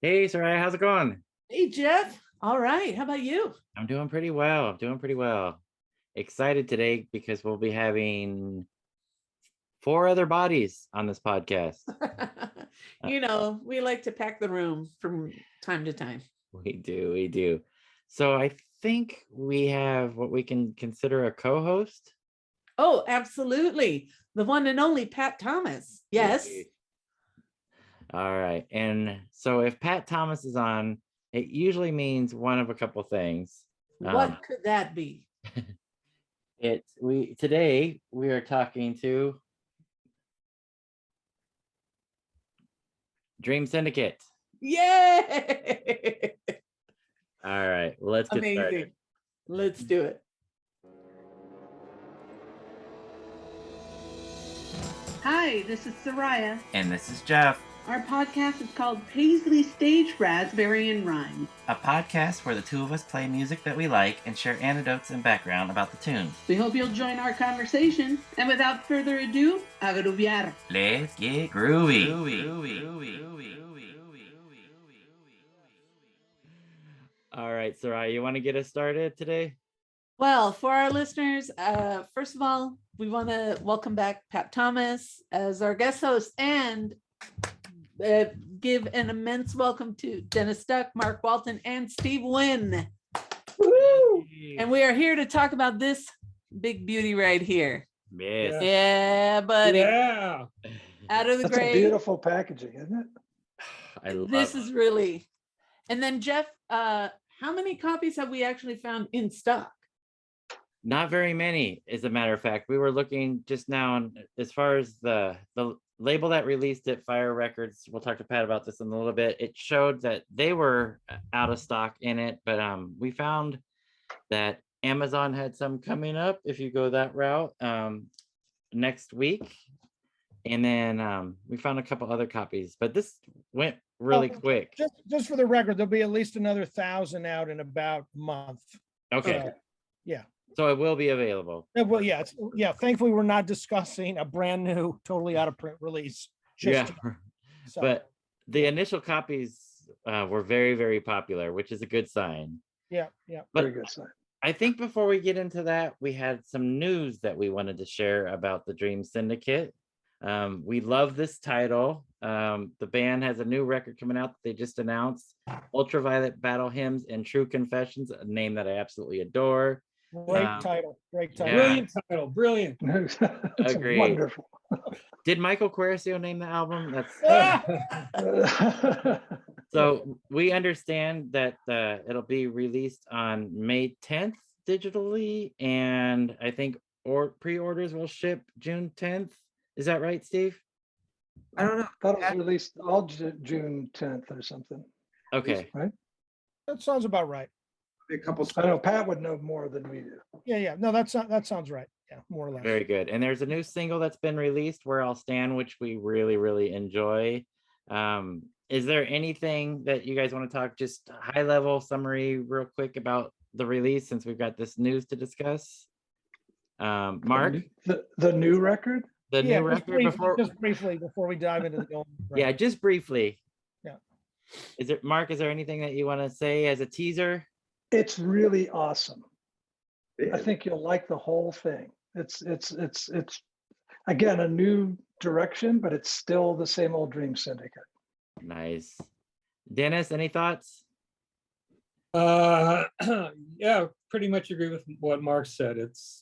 Hey, Soraya, how's it going? Hey, Jeff. All right. How about you? I'm doing pretty well. I'm doing pretty well. Excited today because we'll be having four other bodies on this podcast. Uh, We like to pack the room from time to time. we do. So I think we have what we can consider a co-host. Oh, absolutely. The one and only Pat Thomas. Yes. Yay. All right. And so if Pat Thomas is on, it usually means one of a couple things. What could that be? Today we are talking to Dream Syndicate. Yay! All right, well, let's get Amazing. started. Let's do it. Hi, this is Soraya. And this is Jeff, Our podcast is called Paisley Stage Raspberry and Rhyme. a podcast where the two of us play music that we like and share anecdotes and background about the tunes. We hope you'll join our conversation. And without further ado, a grooviar. Let's get groovy. All right, Soraya, you want to get us started today? Well, for our listeners, first of all, we want to welcome back Pat Thomas as our guest host and give an immense welcome to Dennis Duck, Mark Walton, and Steve Wynn. Woo! And we are here to talk about this big beauty right here. Yes. Yeah, buddy. Yeah. Out of the That's grave. a beautiful packaging, isn't it? I love This it. is really. And then Jeff, how many copies have we actually found in stock? Not very many, as a matter of fact. We were looking just now, and as far as the label that released it, Fire Records, we'll talk to Pat about this in a little bit. It showed that they were out of stock in it, but we found that Amazon had some coming up if you go that route next week. And then we found a couple other copies, but this went really quick. Just for the record, there'll be at least another 1,000 out in about a month. Okay. Yeah. So it will be available. Well, yeah. Thankfully, we're not discussing a brand new, totally out of print release. Yeah. So, But the initial copies were very, very popular, which is a good sign. yeah. But Very good sign. I think before we get into that, we had some news that we wanted to share about the Dream Syndicate. We love this title. The band has a new record coming out that they just announced, Ultraviolet Battle Hymns and True Confessions, a name that I absolutely adore. Great title. Yeah. Brilliant. It's Agreed. wonderful. Did Michael Quercio name the album? So we understand that it'll be released on May 10th digitally, and I think pre-orders will ship June 10th. Is that right, Steve? I don't know. Thought it was released all June 10th or something. Okay. Right? That sounds about right. A couple. I know Pat would know more than we do. Yeah. No, that sounds right. Yeah, more or less. Very good. And there's a new single that's been released, Where I'll Stand, which we really, really enjoy. Is there anything that you guys want to talk, just high level summary real quick about the release, since we've got this news to discuss? Mark? The new record? The new record just briefly before we dive into the old record. Yeah, just briefly. Yeah. Mark, is there anything that you want to say as a teaser? It's really awesome. I think you'll like the whole thing. It's again a new direction, but it's still the same old Dream Syndicate. Nice. Dennis, any thoughts? Yeah, pretty much agree with what Mark said. It's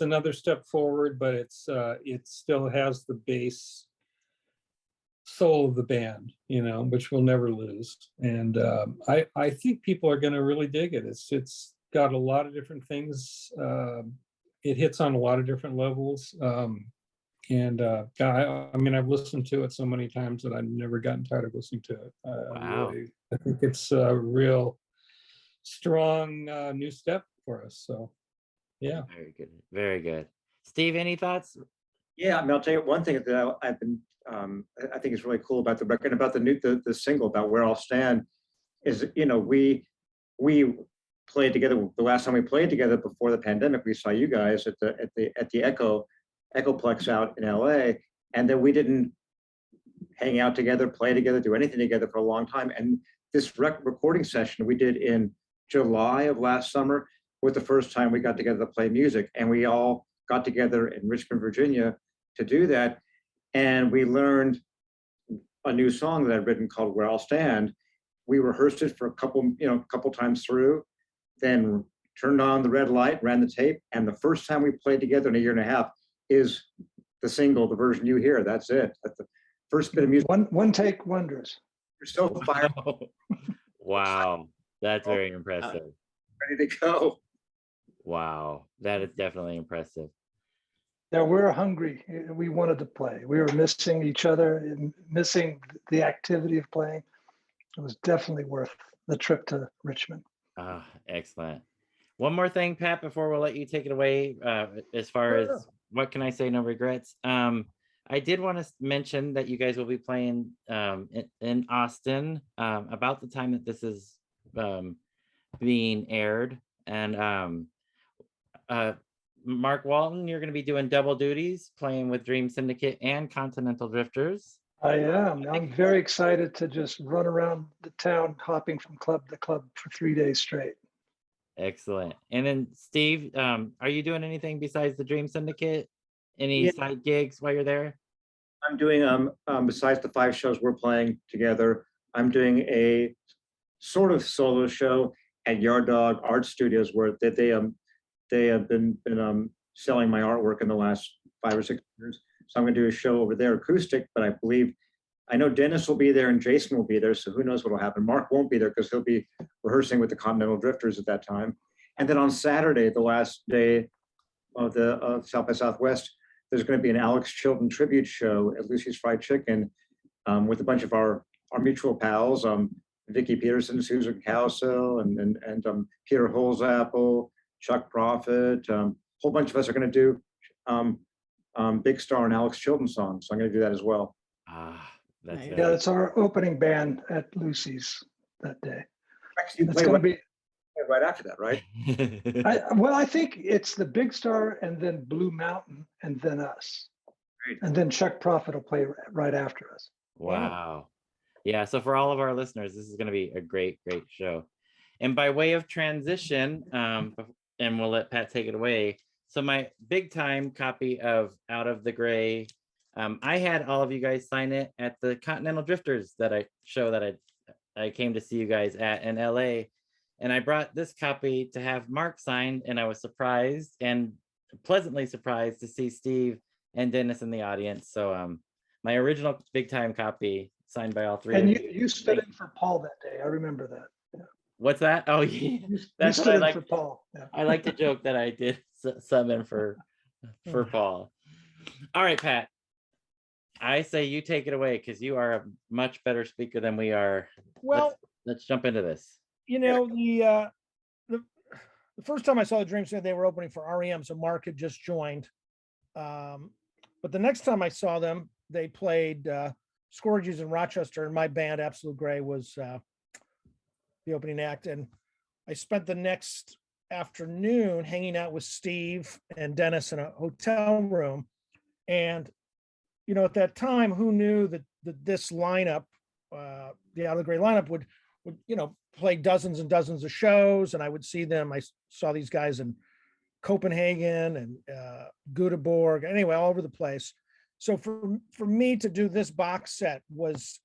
another step forward, but it still has the base soul of the band, which we'll never lose. And I think people are going to really dig it. It's got a lot of different things. It hits on a lot of different levels. I've listened to it so many times that I've never gotten tired of listening to it. Wow. I think it's a real strong new step for us. So, yeah. Very good. Very good. Steve, any thoughts? Yeah, I'll tell you one thing that I've been. I think is really cool about the record, about the single, about Where I'll Stand, is we played together. The last time we played together before the pandemic, we saw you guys at the Echoplex out in LA, and then we didn't hang out together, play together, do anything together for a long time. And this recording session we did in July of last summer was the first time we got together to play music. And we all got together in Richmond, Virginia to do that. And we learned a new song that I'd written called Where I'll Stand. We rehearsed it for a couple times through, then turned on the red light, ran the tape. And the first time we played together in a year and a half is the single, the version you hear. That's it. That's the first bit of music. One take wonders. You're so fired, Wow, that's very impressive. ready to go. Wow, that is definitely impressive. Yeah, we're hungry. We wanted to play. We were missing each other and missing the activity of playing. It was definitely worth the trip to Richmond. Ah, excellent. One more thing, Pat, before we'll let you take it away, as far as what can I say, no regrets. I did want to mention that you guys will be playing in Austin about the time that this is being aired. And Mark Walton, you're going to be doing double duties, playing with Dream Syndicate and Continental Drifters. I am. I'm very excited to just run around the town, hopping from club to club for 3 days straight. Excellent. And then Steve, are you doing anything besides the Dream Syndicate? Any side gigs while you're there? I'm doing besides the 5 shows we're playing together, I'm doing a sort of solo show at Yard Dog Art Studios where they have been selling my artwork in the last 5 or 6 years. So I'm going to do a show over there, acoustic, but I know Dennis will be there and Jason will be there, so who knows what will happen. Mark won't be there because he'll be rehearsing with the Continental Drifters at that time. And then on Saturday, the last day of the South by Southwest, there's going to be an Alex Chilton tribute show at Lucy's Fried Chicken with a bunch of our mutual pals, Vicki Peterson, Susan Cowsill, and Peter Holzapfel, Chuck Prophet. A whole bunch of us are going to do Big Star and Alex Chilton songs. So I'm going to do that as well. Ah, that's Nice. Yeah, it's our opening band at Lucy's that day. Actually, you It's play going to be, right after that, right? I think it's the Big Star and then Blue Mountain and then us. Great. And then Chuck Prophet will play right after us. Wow. Yeah, so for all of our listeners, this is going to be a great show. And by way of transition, and we'll let Pat take it away. So my big time copy of Out of the Gray, I had all of you guys sign it at the Continental Drifters that I came to see you guys at in LA. And I brought this copy to have Mark signed, and I was surprised and pleasantly surprised to see Steve and Dennis in the audience. So my original big time copy signed by all three And of you. you stood in for Paul that day. I remember that. Yeah. What's that? Oh yeah, You that's what stood I in like. for Paul. Yeah. I like to joke that I did summon for Paul. All right, Pat. I say you take it away because you are a much better speaker than we are. Well, Let's jump into this. you know, the first time I saw the Dream Syndicate, they were opening for REM, so Mark had just joined. But the next time I saw them, they played Scourges in Rochester, and my band, Absolute Grey, was the opening act. And I spent the next afternoon hanging out with Steve and Dennis in a hotel room. And, you know, at that time, who knew that this lineup, the Out of the Gray lineup would, you know, play dozens and dozens of shows. And I would see them. I saw these guys in Copenhagen and Göteborg, anyway, all over the place. So for me to do this box set was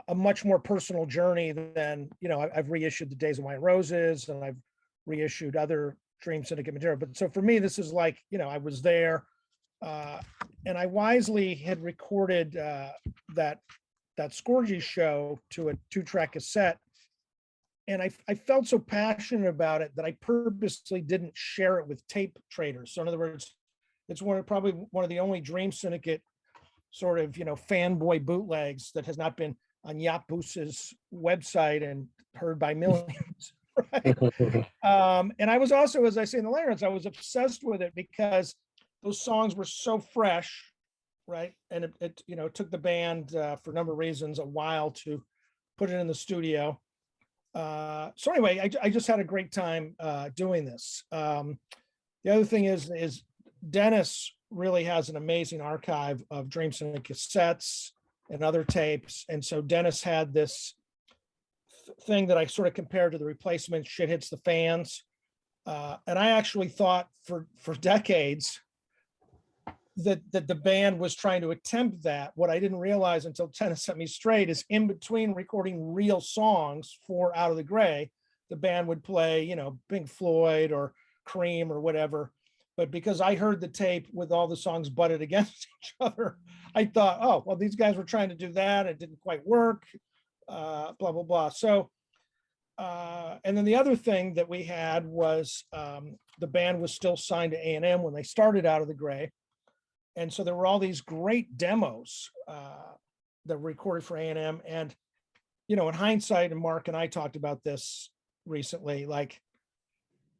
a much more personal journey than, you know, I've reissued the Days of White Roses and I've reissued other Dream Syndicate material. But so for me, this is like, you know, I was there and I wisely had recorded that Scourges show to a 2-track cassette. And I felt so passionate about it that I purposely didn't share it with tape traders. So in other words, it's probably one of the only Dream Syndicate sort of, you know, fanboy bootlegs that has not been on Jaap Boes's website and heard by millions. Right? And I was also, as I say in the lyrics, I was obsessed with it because those songs were so fresh, right? And it you know, took the band for a number of reasons a while to put it in the studio. So anyway, I just had a great time doing this. The other thing is Dennis really has an amazing archive of Dream Syndicate cassettes and other tapes. And so Dennis had this thing that I sort of compared to the Replacements, Shit Hits the Fans. And I actually thought for decades that the band was trying to attempt that. What I didn't realize until Dennis set me straight is in between recording real songs for Out of the Gray, the band would play, you know, Pink Floyd or Cream or whatever. But because I heard the tape with all the songs butted against each other, I thought, oh, well, these guys were trying to do that. It didn't quite work, blah, blah, blah. So, and then the other thing that we had was the band was still signed to A&M when they started Out of the Gray. And so there were all these great demos that were recorded for A&M. And, you know, in hindsight, and Mark and I talked about this recently, like,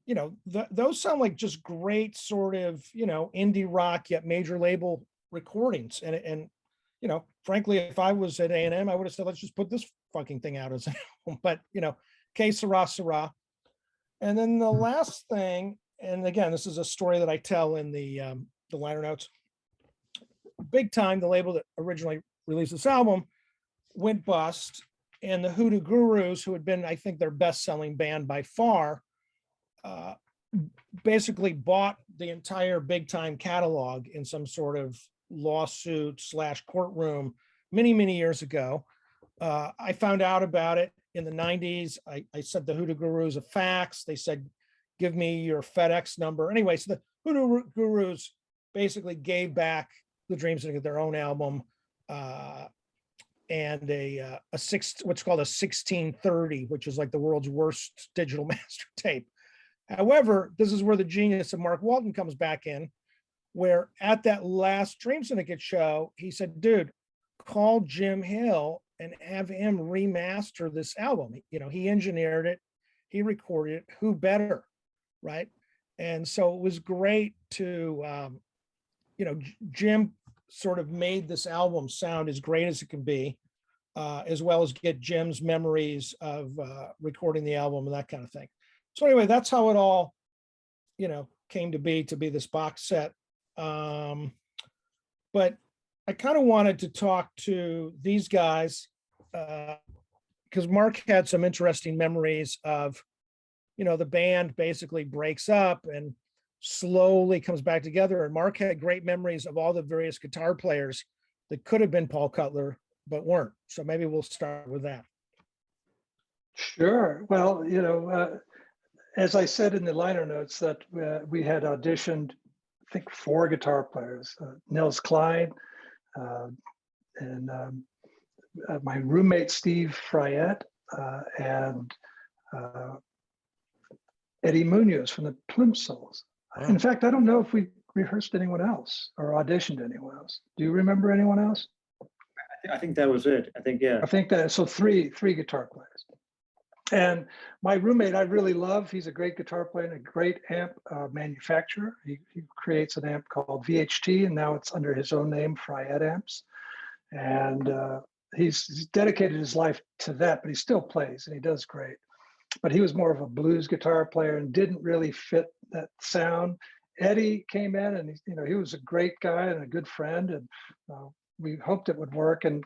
you know, those sound like just great sort of, you know, indie rock yet major label recordings. And you know, frankly, if I was at A&M, I would have said, let's just put this fucking thing out as an album. But, you know, que sera, sera. And then the last thing, and again, this is a story that I tell in the liner notes. Big Time, the label that originally released this album, went bust. And the Hoodoo Gurus, who had been, I think, their best-selling band by far, basically bought the entire Big Time catalog in some sort of lawsuit / courtroom many years ago. I found out about it in the 90s. I sent the Hoodoo Gurus a fax. They said, give me your FedEx number. Anyway, so the Hoodoo Gurus basically gave back the Dream Syndicate their own album and what's called a 1630, which is like the world's worst digital master tape. However, this is where the genius of Mark Walton comes back in, where at that last Dream Syndicate show, he said, dude, call Jim Hill and have him remaster this album. You know, he engineered it, he recorded it, who better, right? And so it was great to, you know, Jim sort of made this album sound as great as it can be, as well as get Jim's memories of recording the album and that kind of thing. So anyway, that's how it all, you know, came to be this box set. But I kind of wanted to talk to these guys because Mark had some interesting memories of, you know, the band basically breaks up and slowly comes back together. And Mark had great memories of all the various guitar players that could have been Paul Cutler, but weren't. So maybe we'll start with that. Sure. Well, you know, as I said in the liner notes that we had auditioned, I think 4 guitar players, Nils Klein, and my roommate, Steve Wynn, and Eddie Munoz from the Plimsolls. Oh. In fact, I don't know if we rehearsed anyone else or auditioned anyone else. Do you remember anyone else? I think that was it. I think, yeah. I think that, so three guitar players. And my roommate, I really love, he's a great guitar player and a great amp manufacturer. He creates an amp called VHT, and now it's under his own name, Fryette Amps. And he's dedicated his life to that, but he still plays and he does great. But he was more of a blues guitar player and didn't really fit that sound. Eddie came in and he was a great guy and a good friend, and we hoped it would work. And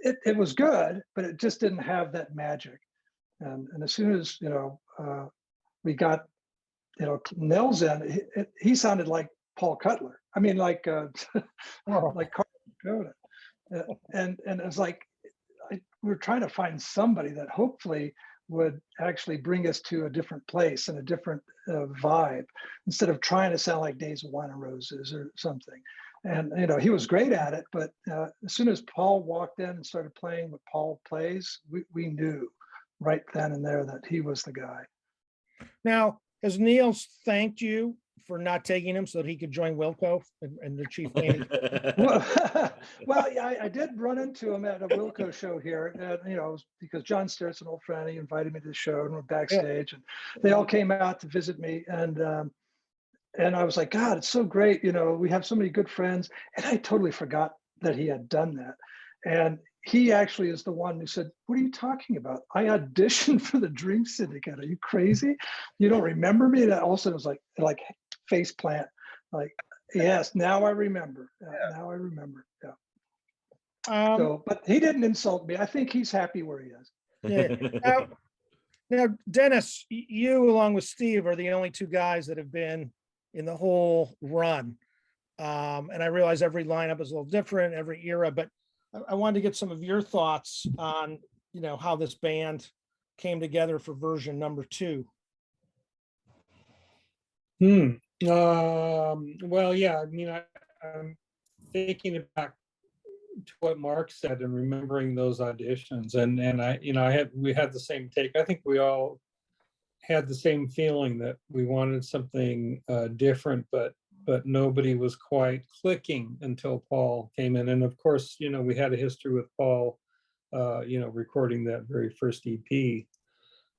it was good, but it just didn't have that magic. And as soon as we got Nels in, he sounded like Paul Cutler. I mean, like like Carl Dakota. And it was like we were trying to find somebody that hopefully would actually bring us to a different place and a different vibe, instead of trying to sound like Days of Wine and Roses or something. And he was great at it, but as soon as Paul walked in and started playing what Paul plays, we knew right then and there that he was the guy. Now, has Niels thanked you for not taking him so that he could join Wilco and the chief band? Well, yeah, I did run into him at a Wilco show here, because John Steart's an old friend. He invited me to the show, and we're backstage, and they all came out to visit me, and I was like, God, it's so great. We have so many good friends, and I totally forgot that he had done that. And he actually is the one who said, what are you talking about? I auditioned for the Dream Syndicate. Are you crazy? You don't remember me? And also it was like face plant, like, yes, now I remember. Now I remember. Yeah. So, but he didn't insult me. I think he's happy where he is. Yeah. Now, Dennis, you along with Steve are the only two guys that have been in the whole run. And I realize every lineup is a little different, every era, but I wanted to get some of your thoughts on, how this band came together for version number 2. Well, yeah, I mean, I'm thinking back to what Mark said and remembering those auditions, and we had the same take. I think we all had the same feeling that we wanted something different, but nobody was quite clicking until Paul came in. And of course, we had a history with Paul, recording that very first EP.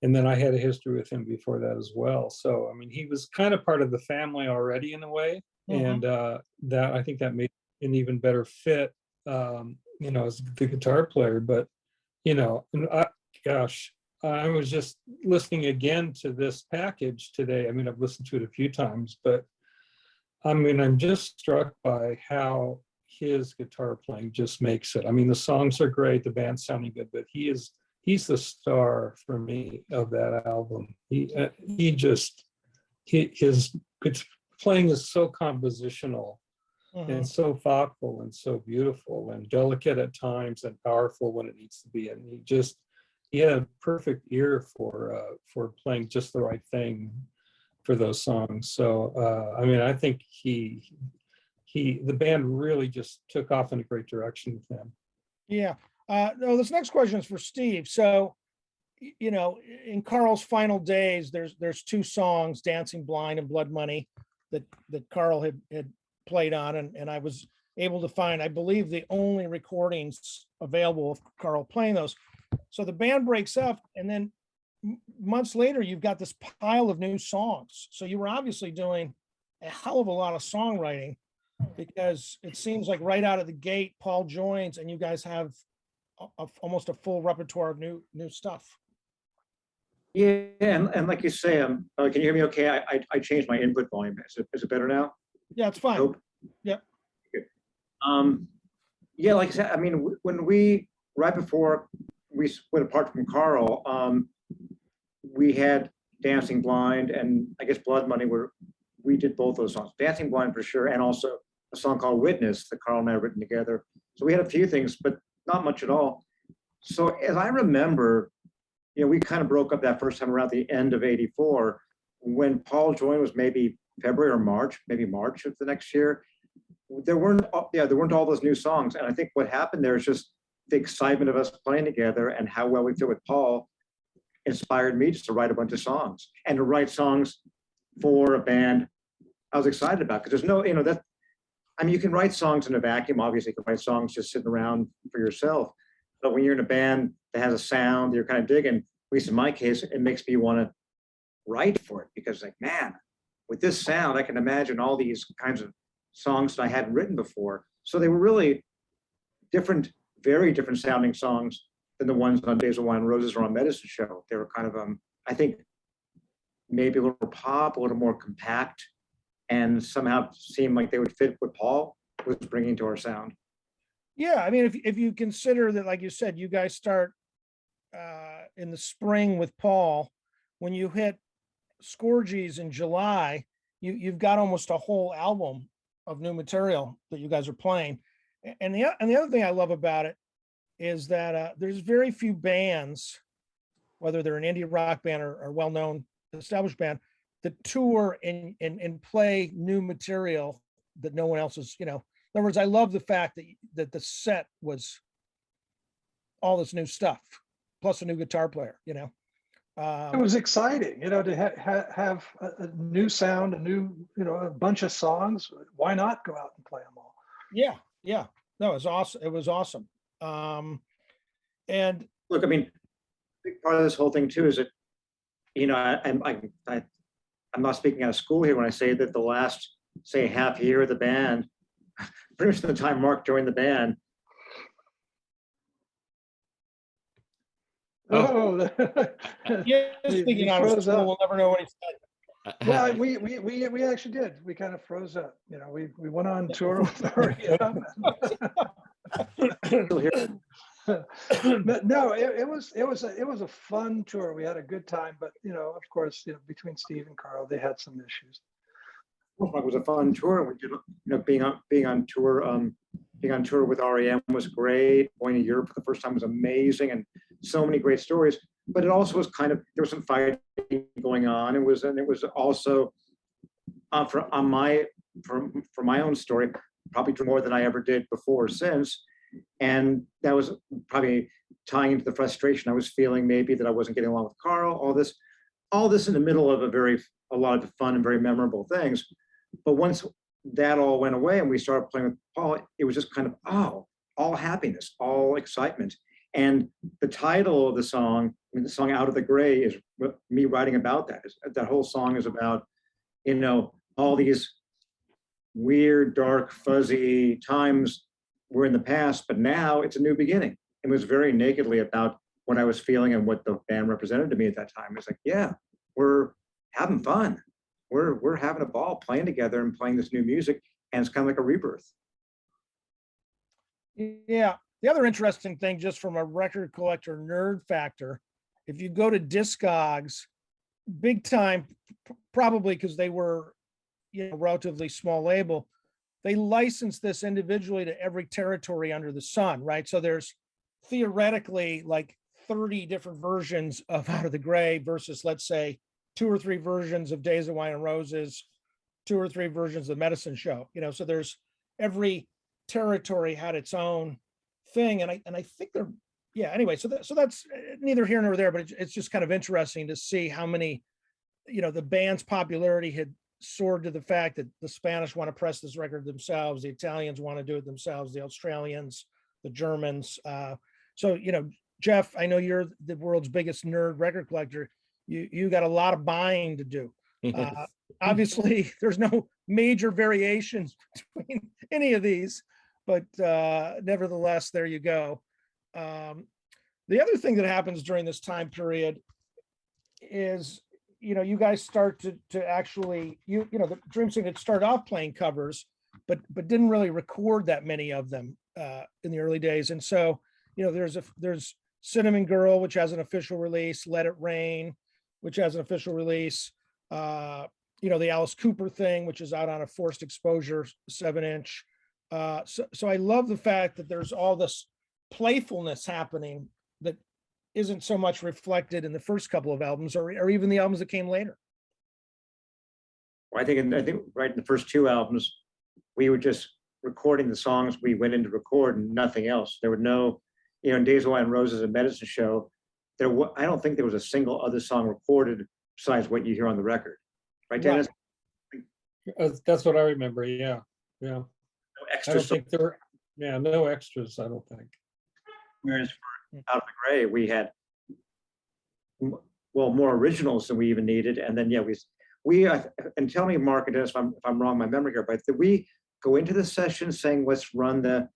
And then I had a history with him before that as well. So, I mean, he was kind of part of the family already in a way. And that, I think that made an even better fit, as the guitar player. But, I was just listening again to this package today. I mean, I've listened to it a few times, but I mean, I'm just struck by how his guitar playing just makes it. I mean, the songs are great, the band's sounding good, but he's the star for me of that album. His playing is so compositional and so thoughtful and so beautiful and delicate at times and powerful when it needs to be. And he had a perfect ear for playing just the right thing for those songs. So I mean, I think the band really just took off in a great direction with him. Yeah. No, this next question is for Steve. So, in Carl's final days, there's 2 songs, Dancing Blind and Blood Money, that Carl had played on, and I was able to find, I believe, the only recordings available of Carl playing those. So the band breaks up, and then months later, you've got this pile of new songs. So you were obviously doing a hell of a lot of songwriting, because it seems like right out of the gate, Paul joins and you guys have almost a full repertoire of new stuff. Yeah, and like you say, can you hear me okay? I changed my input volume. Is it better now? Yeah, it's fine. Nope. Yep. Good. Yeah, like I said, I mean, right before we split apart from Carl, we had Dancing Blind and I guess Blood Money, where we did both those songs. Dancing Blind for sure, and also a song called Witness that Carl and I had written together. So we had a few things, but not much at all. So as I remember, we kind of broke up that first time around the end of '84. When Paul joined was maybe February or March, maybe March of the next year. There weren't all those new songs. And I think what happened there is just the excitement of us playing together and how well we fit with Paul inspired me just to write a bunch of songs and to write songs for a band I was excited about. Because there's no, you can write songs in a vacuum. Obviously, you can write songs just sitting around for yourself. But when you're in a band that has a sound that you're kind of digging, at least in my case, it makes me want to write for it, because like, man, with this sound, I can imagine all these kinds of songs that I hadn't written before. So they were really different, very different sounding songs than the ones on Days of Wine and Roses or on Medicine Show. They were kind of, I think, maybe a little more pop, a little more compact, and somehow seemed like they would fit what Paul was bringing to our sound. Yeah, I mean, if you consider that, like you said, you guys start in the spring with Paul, when you hit Scourges in July, you've got almost a whole album of new material that you guys are playing. And the other thing I love about it is that there's very few bands, whether they're an indie rock band or well-known established band, that tour and play new material that no one else is, in other words, I love the fact that the set was all this new stuff, plus a new guitar player, It was exciting, to have a new sound, a bunch of songs. Why not go out and play them all? Yeah. No, it was awesome. It was awesome. And look, I mean, a big part of this whole thing too is that, I'm not speaking out of school here when I say that the last, say, half year of the band, pretty much the time Mark joined the band. Oh, yeah, speaking out of school, we'll never know what he said. Well, we actually did. We kind of froze up. We went on tour with REM. Still here. But no, it was a fun tour. We had a good time, but of course, between Steve and Carl, they had some issues. It was a fun tour. We did, being on tour with REM was great. Going to Europe for the first time was amazing, and so many great stories. But it also was there was some fighting going on. It was also for my own story, probably more than I ever did before or since. And that was probably tying into the frustration I was feeling, maybe that I wasn't getting along with Carl, all this in the middle of a lot of fun and very memorable things. But once that all went away and we started playing with Paul, it was just kind of, all happiness, all excitement. And the title of the song, the song Out of the Gray, is me writing about that. That whole song is about, all these weird, dark, fuzzy times were in the past, but now it's a new beginning. It was very nakedly about what I was feeling and what the band represented to me at that time. It's like, yeah, we're having fun. We're having a ball playing together and playing this new music, and it's kind of like a rebirth. Yeah. The other interesting thing, just from a record collector nerd factor, if you go to Discogs, big time, probably because they were, relatively small label, they licensed this individually to every territory under the sun, right? So there's theoretically like 30 different versions of Out of the Gray versus, let's say, 2 or 3 versions of Days of Wine and Roses, 2 or 3 versions of Medicine Show. So there's every territory had its own thing, and I think they're anyway. So that's neither here nor there, but it's just kind of interesting to see how many, the band's popularity had soared to the fact that the Spanish want to press this record themselves, the Italians want to do it themselves, the Australians, the Germans. So Jeff, I know you're the world's biggest nerd record collector. You got a lot of buying to do. Obviously, there's no major variations between any of these, but nevertheless, there you go. The other thing that happens during this time period is, you guys start to actually, the Dream Syndicate started off playing covers, but didn't really record that many of them in the early days. And so, there's Cinnamon Girl, which has an official release, Let It Rain, which has an official release, the Alice Cooper thing, which is out on a Forced Exposure 7-inch. So I love the fact that there's all this playfulness happening that isn't so much reflected in the first couple of albums or even the albums that came later. Well, I think right in the first 2 albums, we were just recording the songs we went in to record and nothing else. There were no, in Days of Wine and Roses and Medicine Show, I don't think there was a single other song recorded besides what you hear on the record. Right, Dennis? That's what I remember. Yeah. No I extra don't think there were, no extras, I don't think. Whereas for Out of the Gray, we had more originals than we even needed, and then we and tell me, Mark and Dennis, if I'm wrong, my memory here, but did we go into the session saying let's run the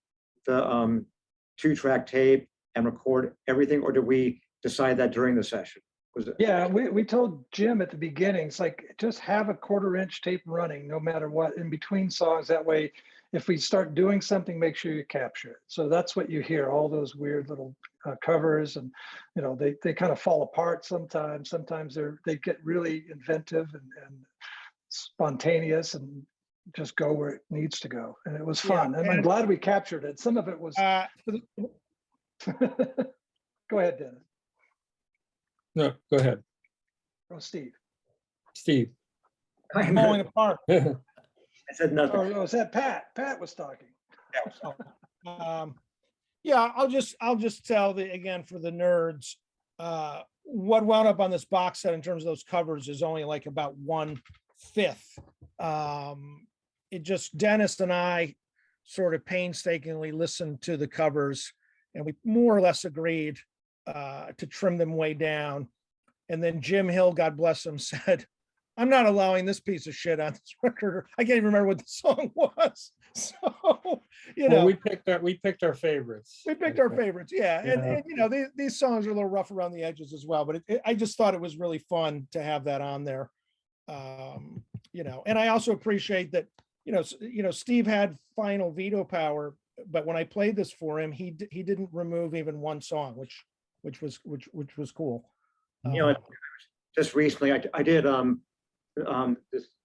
2-track tape and record everything, or did we decide that during the session? We told Jim at the beginning, it's like, just have a 1/4-inch tape running no matter what in between songs. That way, if we start doing something, make sure you capture it. So that's what you hear, all those weird little covers, and they kind of fall apart sometimes. Sometimes they get really inventive and spontaneous and just go where it needs to go. And it was fun. And I'm glad we captured it. Some of it was go ahead, Dennis. No, go ahead. Oh, Steve. Falling apart. I said nothing. Oh, was that Pat? Pat was talking. I'll just tell again for the nerds, what wound up on this box set in terms of those covers is only like about 1/5. It just, Dennis and I sort of painstakingly listened to the covers, and we more or less agreed to trim them way down. And then Jim Hill, God bless him, said, I'm not allowing this piece of shit on this record. I can't even remember what the song was. So, we picked our favorites. We picked our favorites. Yeah. And these songs are a little rough around the edges as well, but I just thought it was really fun to have that on there. And I also appreciate that, Steve had final veto power but when I played this for him, he didn't remove even one song, which was cool. You know, just recently, I did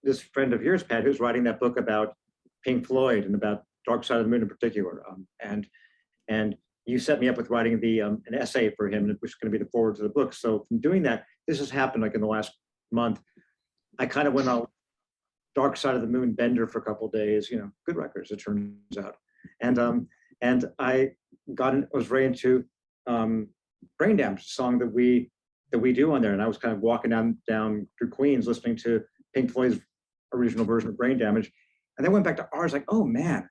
this friend of yours, Pat, who's writing that book about Pink Floyd and about Dark Side of the Moon in particular, and you set me up with writing an essay for him, which is going to be the forward to the book. So from doing that, this has happened like in the last month. I kind of went on Dark Side of the Moon bender for a couple of days. You know, good records, it turns out, and I was very into Brain Damage, song that we do on there, and I was kind of walking down through Queens listening to Pink Floyd's original version of Brain Damage, and then went back to ours, like, oh man.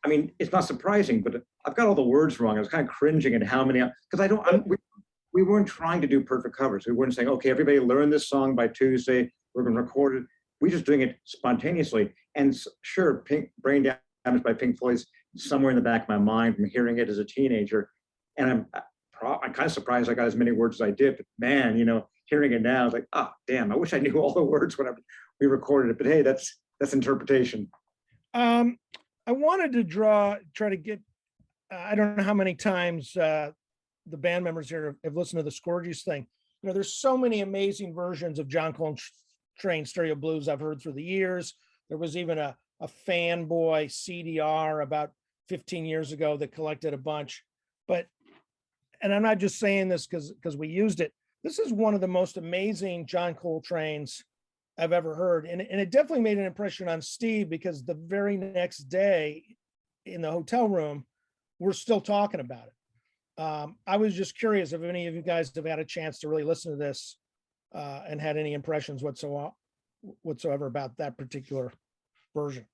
I mean, it's not surprising, but I've got all the words wrong. I was kind of cringing at how many, because we weren't trying to do perfect covers. We weren't saying, okay, everybody learn this song by Tuesday, we're going to record it. We're just doing it spontaneously. And sure, Brain Damage by Pink Floyd's somewhere in the back of my mind from hearing it as a teenager. And I'm kind of surprised I got as many words as I did, but man, you know, hearing it now, it's like, ah, damn, I wish I knew all the words whenever we recorded it, but hey, that's interpretation. I wanted to try to get, I don't know how many times the band members here have listened to the Scourges thing. You know, there's so many amazing versions of John Coltrane Stereo Blues I've heard through the years. There was even a fanboy CDR about 15 years ago that collected a bunch. But, and I'm not just saying this because we used it. This is one of the most amazing John Coltrane's I've ever heard. And it definitely made an impression on Steve, because the very next day in the hotel room, we're still talking about it. I was just curious if any of you guys have had a chance to really listen to this and had any impressions whatsoever about that particular version.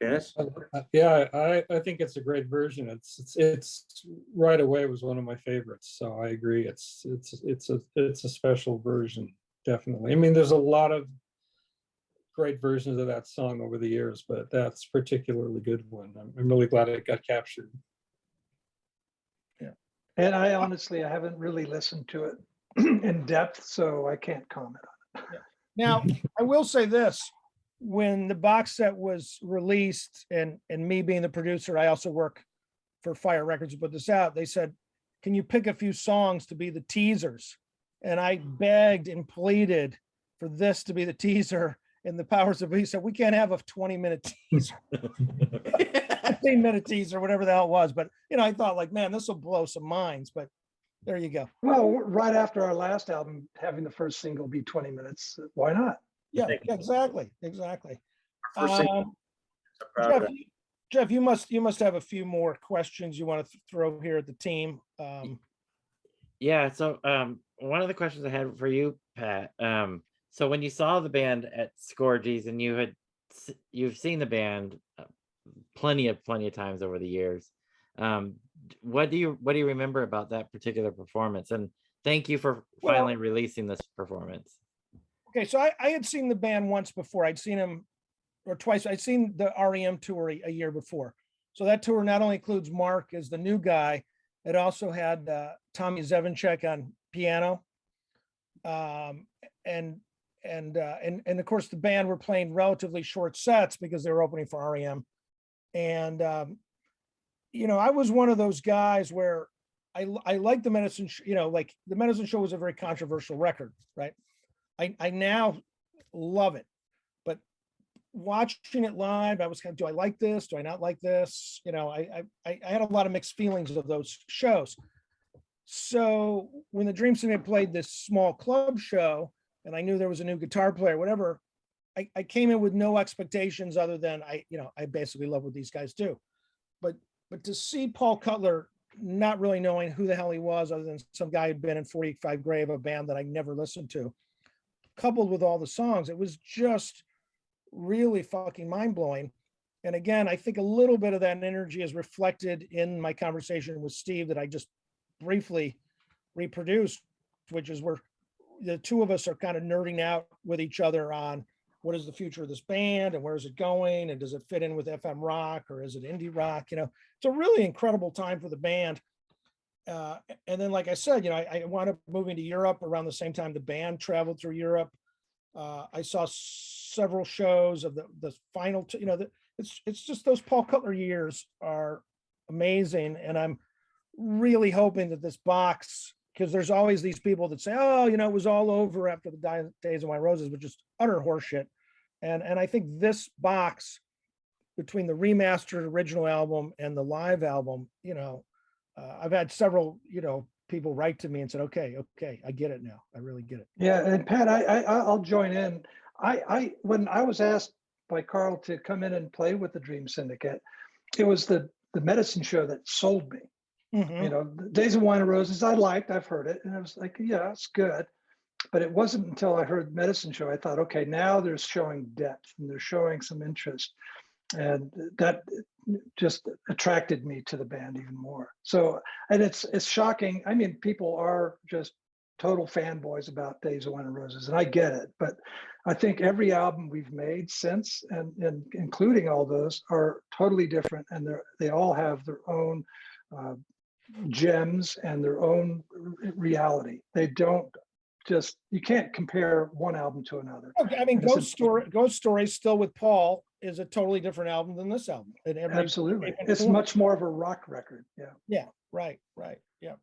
Yes. Yeah, I think it's a great version. It's right away was one of my favorites. So I agree. It's a special version. Definitely. I mean, there's a lot of great versions of that song over the years, but that's particularly good one. I'm really glad it got captured. Yeah. And I haven't really listened to it in depth, so I can't comment on it. Yeah. Now, I will say this, when the box set was released, and me being the producer, I also work for Fire Records to put this out, they said, can you pick a few songs to be the teasers? And I begged and pleaded for this to be the teaser, and the powers of be said, we can't have a 20-minute teaser, 15-minute teaser, whatever the hell it was. But, you know, I thought, like, man, this will blow some minds, but there you go. Well, right after our last album, having the first single be 20 minutes, why not? Yeah, exactly. First single, so proud of that. Jeff, you must have a few more questions you want to throw here at the team. Yeah, so one of the questions I had for you, Pat, so when you saw the band at Scourges, and you've seen the band plenty of times over the years, what do you remember about that particular performance? And thank you for finally releasing this performance. Okay, so I had seen the band once before. I'd seen them, or twice. I'd seen the REM tour a year before. So that tour not only includes Mark as the new guy, it also had Tommy Zevinchek on piano, and of course the band were playing relatively short sets because they were opening for REM. And you know, I was one of those guys where I like the Medicine, you know, like the Medicine Show was a very controversial record, right? I now love it, but watching it live, I was kind of, do I like this? Do I not like this? You know, I had a lot of mixed feelings of those shows. So when the Dream Syndicate played this small club show, and I knew there was a new guitar player, whatever, I came in with no expectations other than I basically love what these guys do. But to see Paul Cutler, not really knowing who the hell he was, other than some guy who'd been in 45 Grave, a band that I never listened to, coupled with all the songs, it was just really fucking mind-blowing. And again, I think a little bit of that energy is reflected in my conversation with Steve that I just briefly reproduced, which is where the two of us are kind of nerding out with each other on what is the future of this band and where is it going, and does it fit in with FM rock or is it indie rock? You know, it's a really incredible time for the band. And then, like I said, you know, I wound up moving to Europe around the same time the band traveled through Europe. I saw several shows of the final, you know, it's just those Paul Cutler years are amazing. And I'm really hoping that this box, because there's always these people that say, oh, you know, it was all over after the Days of Wine Roses, which is utter horseshit. And I think this box, between the remastered original album and the live album, you know, I've had several, you know, people write to me and said, okay, I get it now. I really get it. Yeah, and Pat, I'll join in. When I was asked by Carl to come in and play with the Dream Syndicate, it was the medicine show that sold me. Mhm. You know, the Days of Wine and Roses, I've heard it, and I was like, yeah, it's good. But it wasn't until I heard Medicine Show, I thought, okay, now they're showing depth and they're showing some interest. And that just attracted me to the band even more. So, and it's shocking. I mean, people are just total fanboys about Days of Wine and Roses, and I get it. But I think every album we've made since, and including all those, are totally different, and they all have their own gems and their own reality. They don't just, you can't compare one album to another. Okay, I mean, And it's Ghost Story still with Paul is a totally different album than this album. Absolutely. It's much more of a rock record. Yeah. Yeah, right. Yeah.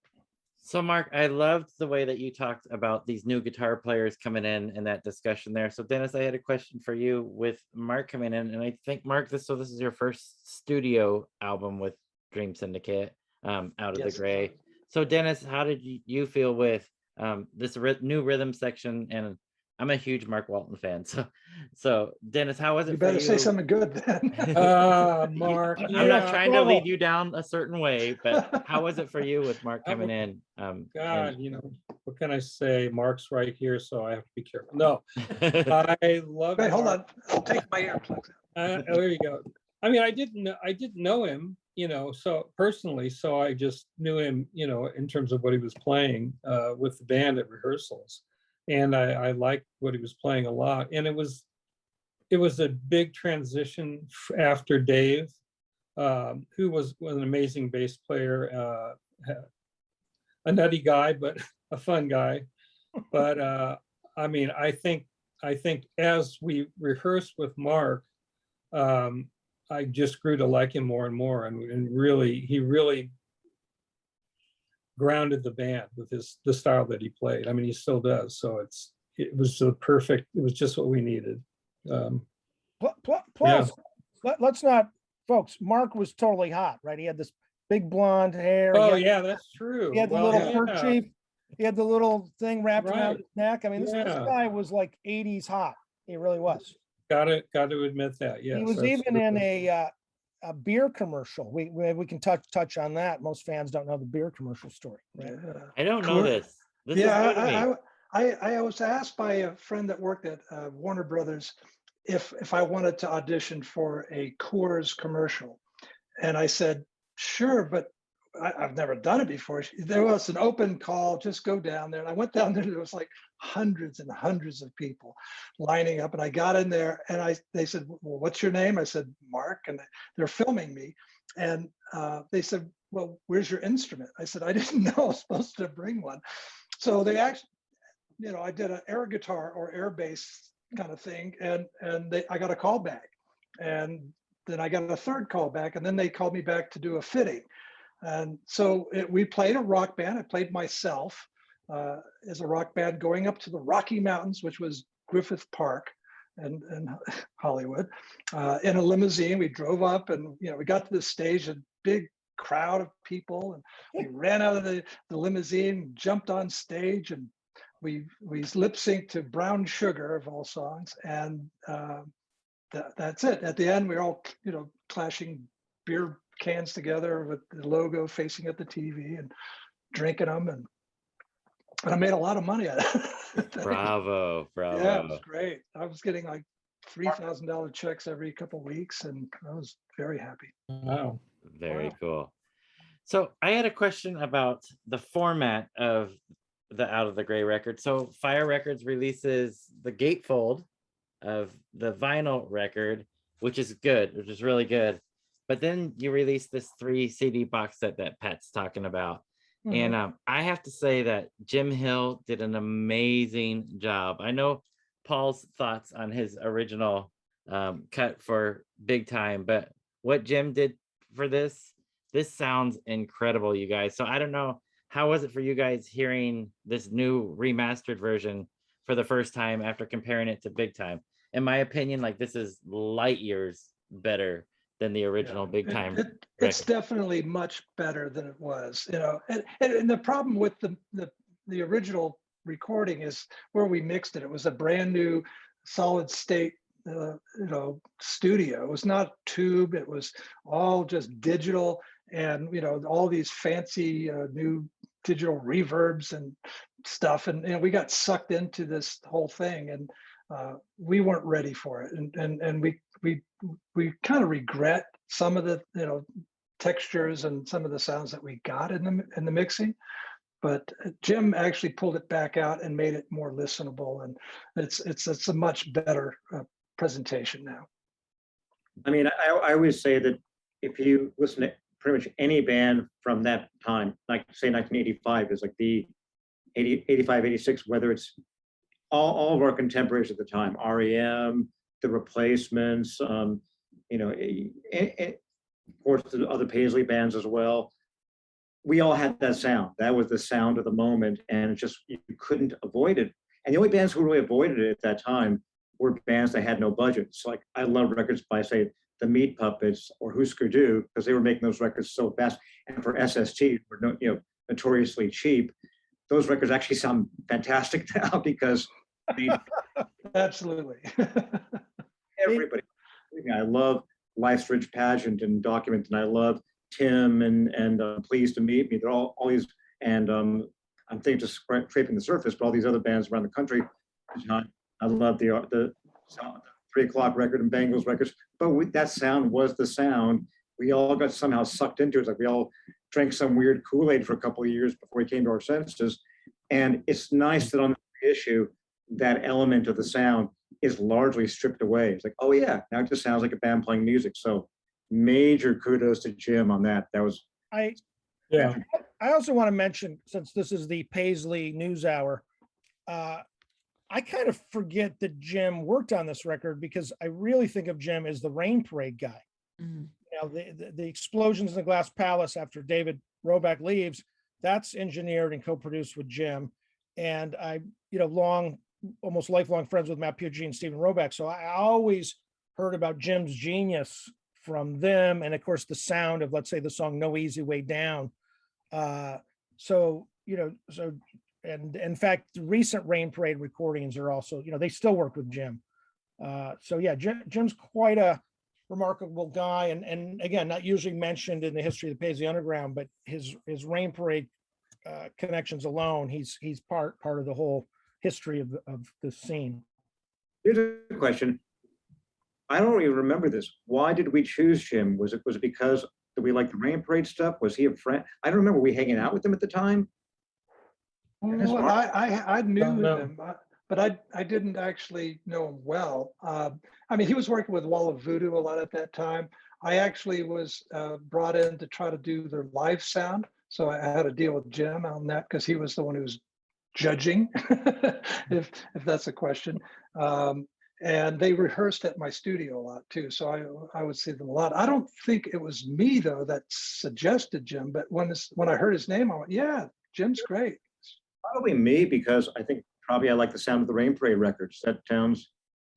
So Mark, I loved the way that you talked about these new guitar players coming in that discussion there. So Dennis, I had a question for you with Mark coming in, and I think Mark, this is your first studio album with Dream Syndicate, Out of the Gray. So Dennis, how did you feel with this new rhythm section? And I'm a huge Mark Walton fan. So Dennis, how was it? You better for say something good then. Mark, I'm not trying to lead you down a certain way, but how was it for you with Mark coming in? God, you know, what can I say? Mark's right here, so I have to be careful. No, I love. Wait, hold on. I'll take my earplugs out. There you go. I mean, I didn't know him, you know, so personally, so I just knew him, you know, in terms of what he was playing with the band at rehearsals, and I liked what he was playing a lot. And it was a big transition after Dave, who was an amazing bass player, a nutty guy, but a fun guy. But I mean, I think as we rehearsed with Mark, I just grew to like him more and more, and he really grounded the band with the style that he played. I mean, he still does. So it was just what we needed. Plus, let's not, folks, Mark was totally hot, right? He had this big blonde hair. Oh yeah, that's true. He had the little kerchief. He had the little thing wrapped around his neck. I mean, this guy was like 80s hot. He really was. Got to admit that. Yeah. He was even in a beer commercial. We can touch on that. Most fans don't know the beer commercial story, right? I don't know this. This is new to me. I was asked by a friend that worked at Warner Brothers if I wanted to audition for a Coors commercial, and I said sure, but I've never done it before. There was an open call, just go down there. And I went down there, there was like hundreds and hundreds of people lining up. And I got in there and they said, well, what's your name? I said, Mark, and they're filming me. And they said, well, where's your instrument? I said, I didn't know I was supposed to bring one. So they actually, you know, I did an air guitar or air bass kind of thing. And I got a call back. And then I got a third call back. And then they called me back to do a fitting. And so we played a rock band. I played myself as a rock band going up to the Rocky Mountains, which was Griffith Park and Hollywood, in a limousine. We drove up and, you know, we got to the stage, a big crowd of people, and we ran out of the limousine, jumped on stage, and we lip synced to Brown Sugar of all songs. And that's it. At the end, we were all, you know, clashing beer cans together with the logo facing at the TV and drinking them, and I made a lot of money at it. Bravo. Yeah, it was great. I was getting like $3,000 checks every couple of weeks, and I was very happy. Wow. Very cool. So I had a question about the format of the Out of the Gray record. So Fire Records releases the gatefold of the vinyl record, which is really good. But then you release this 3 CD box set that Pat's talking about. Mm-hmm. And I have to say that Jim Hill did an amazing job. I know Paul's thoughts on his original cut for Big Time. But what Jim did for this sounds incredible, you guys. So I don't know, how was it for you guys hearing this new remastered version for the first time after comparing it to Big Time? In my opinion, like, this is light years better than the original Big Time. It's record. definitely much better than it was, you know. And the problem with the original recording is where we mixed it. It was a brand new solid state, you know, studio. It was not tube. It was all just digital, and you know, all these fancy new digital reverbs and stuff. And we got sucked into this whole thing, and we weren't ready for it. And we kind of regret some of the, you know, textures and some of the sounds that we got in the mixing. But Jim actually pulled it back out and made it more listenable, and it's a much better presentation now. I mean, I always say that if you listen to pretty much any band from that time, like say 1985 is like the 85, 86, whether it's all of our contemporaries at the time, REM, The Replacements, you know, of course the other Paisley bands as well. We all had that sound. That was the sound of the moment, and it just, you couldn't avoid it. And the only bands who really avoided it at that time were bands that had no budgets. Like, I love records by, say, the Meat Puppets or Husker Du, because they were making those records so fast. And for SST, were, you know, notoriously cheap. Those records actually sound fantastic now because they, Absolutely. everybody. I love Life's Rich Pageant and Document, and I love Tim and Pleased to Meet Me. They're all these, and I'm thinking just scraping the surface, but all these other bands around the country. I love the 3 o'clock record and Bangles records, but that sound was the sound. We all got somehow sucked into it. It's like we all drank some weird Kool-Aid for a couple of years before we came to our senses. And it's nice that on the issue, that element of the sound is largely stripped away. It's like, oh yeah, now it just sounds like a band playing music. So major kudos to Jim on that. That was Yeah. I also want to mention, since this is the Paisley News Hour, I kind of forget that Jim worked on this record, because I really think of Jim as the Rain Parade guy. Mhm. You know, the explosions in the Glass Palace after David Roback leaves, that's engineered and co-produced with Jim. And I, you know, almost lifelong friends with Matt Pucci and Stephen Roback. So I always heard about Jim's genius from them. And of course, the sound of, let's say, the song No Easy Way Down. So, you know, and in fact, the recent Rain Parade recordings are also, you know, they still work with Jim. So yeah, Jim's quite a remarkable guy. And again, not usually mentioned in the history of the Paisley Underground, but his Rain Parade connections alone, he's part of the whole history of the scene. Here's a question. I don't even remember this. Why did we choose Jim? Was it because that we liked the Rain Parade stuff? Was he a friend? I don't remember. Were we hanging out with him at the time? Well, I knew No. him, but I didn't actually know him well. I mean, he was working with Wall of Voodoo a lot at that time. I actually was brought in to try to do their live sound. So I had to deal with Jim on that, because he was the one who was judging, if that's a question. And they rehearsed at my studio a lot too. So I would see them a lot. I don't think it was me though that suggested Jim, but when I heard his name, I went, yeah, Jim's great. Probably me, because I think probably I like the sound of the Rain Parade records. That sounds,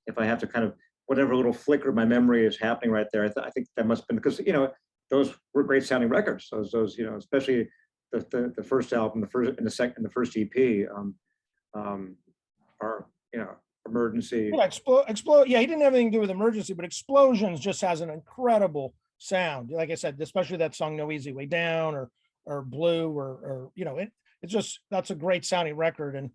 if I have to kind of, whatever little flicker of my memory is happening right there, I think that must have been, because, you know, those were great sounding records. Those, you know, especially the first album, the first EP, are, you know, Emergency. Yeah, explode. Yeah, he didn't have anything to do with Emergency, but Explosions just has an incredible sound. Like I said, especially that song No Easy Way Down or Blue or you know, it's just, that's a great sounding record. And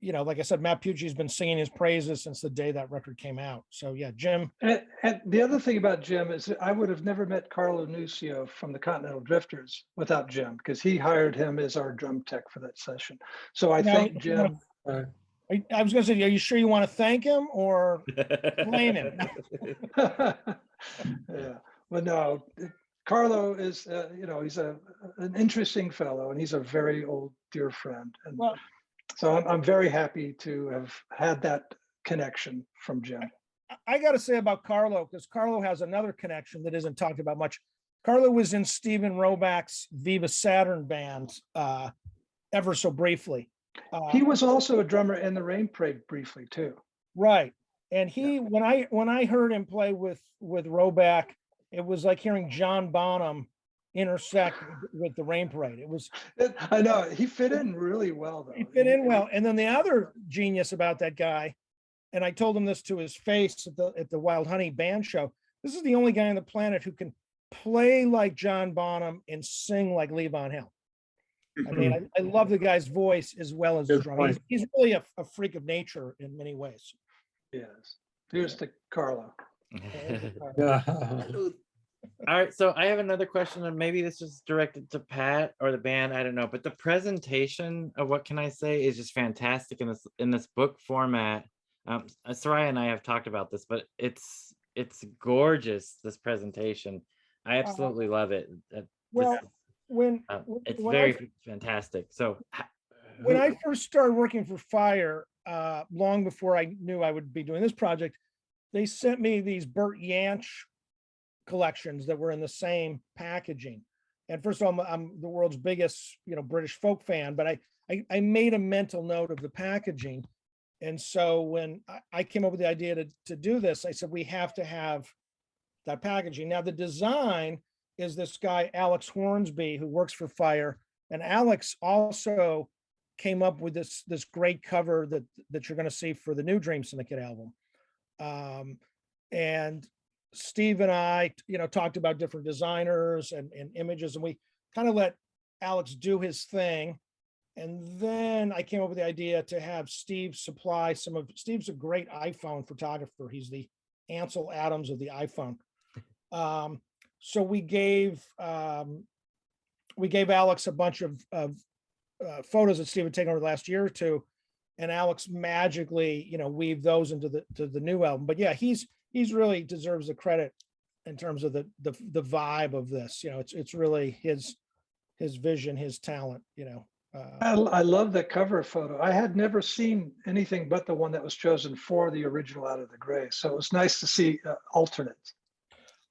you know, like I said, Matt Pucci's been singing his praises since the day that record came out. So yeah, Jim. And the other thing about Jim is I would have never met Carlo Nuccio from the Continental Drifters without Jim, because he hired him as our drum tech for that session. So I thank Jim. I was going to say, are you sure you want to thank him or blame him? Yeah, but no, Carlo is, you know, he's an interesting fellow, and he's a very old dear friend. And Well, so I'm very happy to have had that connection from Jim. I got to say about Carlo, because Carlo has another connection that isn't talked about much. Carlo was in Stephen Roback's Viva Saturn band ever so briefly. He was also a drummer in the Rain Parade briefly too. Right. And when I heard him play with Roback, it was like hearing John Bonham intersect with the Rain Parade. It was, I know he fit in really well though. he fit in well. And then the other genius about that guy, and I told him this to his face at the Wild Honey band show, this is the only guy on the planet who can play like John Bonham and sing like Levon Hill. I mean, I love the guy's voice as well as his Good drum. He's, point. he's really a freak of nature in many ways. Yes. Here's to Carlo. Yeah. All right, so I have another question, and maybe this is directed to Pat or the band. I don't know, but the presentation of What Can I Say is just fantastic in this book format. Soraya and I have talked about this, but it's gorgeous. This presentation, I absolutely love it. Well, when It's when very fantastic. So when I first started working for Fire, long before I knew I would be doing this project, they sent me these Burt Yanch collections that were in the same packaging. And first of all, I'm the world's biggest, British folk fan, but I made a mental note of the packaging. And so when I came up with the idea to do this, I said, we have to have that packaging. Now the design is this guy, Alex Hornsby, who works for Fire. And Alex also came up with this great cover that you're going to see for the new Dream Syndicate album. And Steve and I, talked about different designers and images, and we kind of let Alex do his thing. And then I came up with the idea to have Steve supply Steve's a great iPhone photographer. He's the Ansel Adams of the iPhone. So we gave Alex a bunch of photos that Steve had taken over the last year or two, and Alex magically, weaved those into the new album. But yeah, he's really deserves the credit in terms of the vibe of this. It's really his vision, his talent. I love the cover photo. I had never seen anything but the one that was chosen for the original Out of the Gray. So it was nice to see alternates.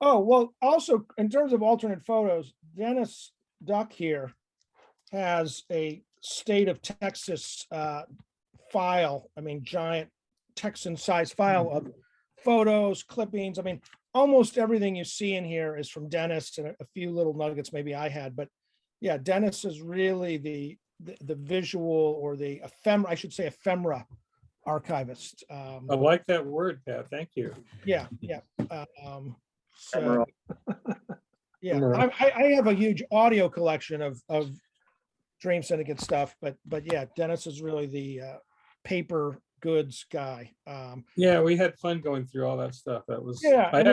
Oh, well, also in terms of alternate photos, Dennis Duck here has a state of Texas file. I mean, giant Texan size file of photos, clippings. I mean, almost everything you see in here is from Dennis, and a few little nuggets maybe I had, but yeah, Dennis is really the visual, or the ephemera archivist. I like that word, Pat. Thank you. Yeah. So, yeah, I have a huge audio collection of Dream Syndicate stuff, but yeah, Dennis is really the paper goods guy. Yeah, we had fun going through all that stuff. That was, Yeah, I and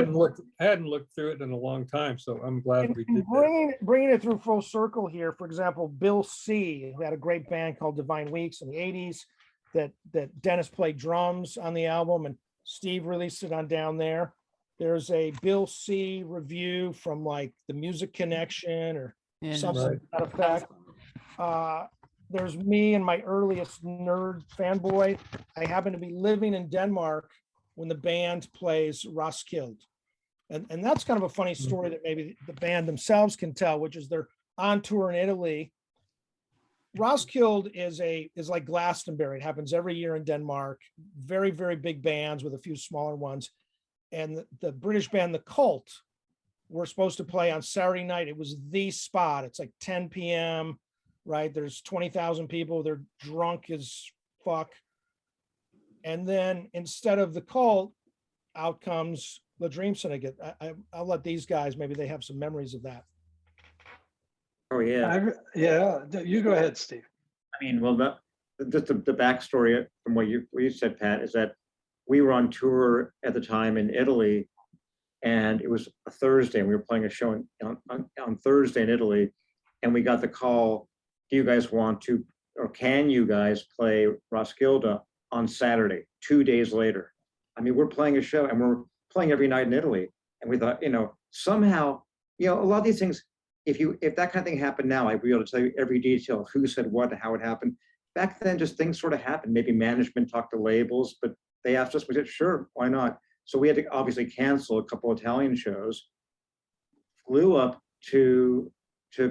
hadn't looked through it in a long time, so I'm glad we did that. bringing it through full circle here. For example, Bill C, who had a great band called Divine Weeks in the 80s, that Dennis played drums on the album, and Steve released it on Down There. There's a Bill C review from like the Music Connection or something Right. to that effect. There's me and my earliest nerd fanboy. I happen to be living in Denmark when the band plays Roskilde. And that's kind of a funny story that maybe the band themselves can tell, which is they're on tour in Italy. Roskilde is like Glastonbury. It happens every year in Denmark. Very, very big bands with a few smaller ones. And the British band, The Cult, were supposed to play on Saturday night. It was the spot. It's like 10 p.m., right? There's 20,000 people. They're drunk as fuck. And then instead of The Cult, out comes the Dream Syndicate. I'll let these guys, maybe they have some memories of that. Oh, yeah. Yeah, you go ahead, Steve. I mean, well, just the backstory from what you said, Pat, is that we were on tour at the time in Italy, and it was a Thursday, and we were playing a show on Thursday in Italy, and we got the call, do you guys want to, or can you guys play Roskilde on Saturday, 2 days later? I mean, we're playing a show, and we're playing every night in Italy, and we thought, somehow, a lot of these things, if that kind of thing happened now, I'd be able to tell you every detail of who said what and how it happened. Back then, just things sort of happened. Maybe management talked to labels, but they asked us, we said, sure, why not? So we had to obviously cancel a couple Italian shows, flew up to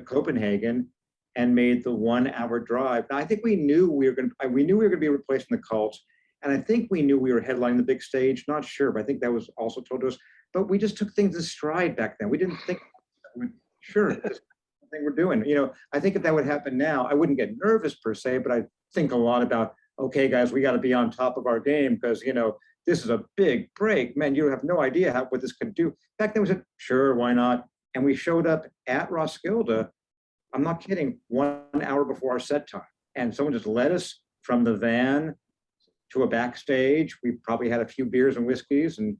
Copenhagen and made the 1 hour drive. Now, I think we knew we were going to be replacing the Cults. And I think we knew we were headlining the big stage, not sure, but I think that was also told to us. But we just took things in stride back then. We didn't think, sure, this is the thing we're doing. You know, I think if that would happen now, I wouldn't get nervous per se, but I think a lot about, okay, guys, we got to be on top of our game because, you know, this is a big break. Man, you have no idea what this could do. Back then we said, sure, why not? And we showed up at Roskilde, I'm not kidding, 1 hour before our set time. And someone just led us from the van to a backstage. We probably had a few beers and whiskeys and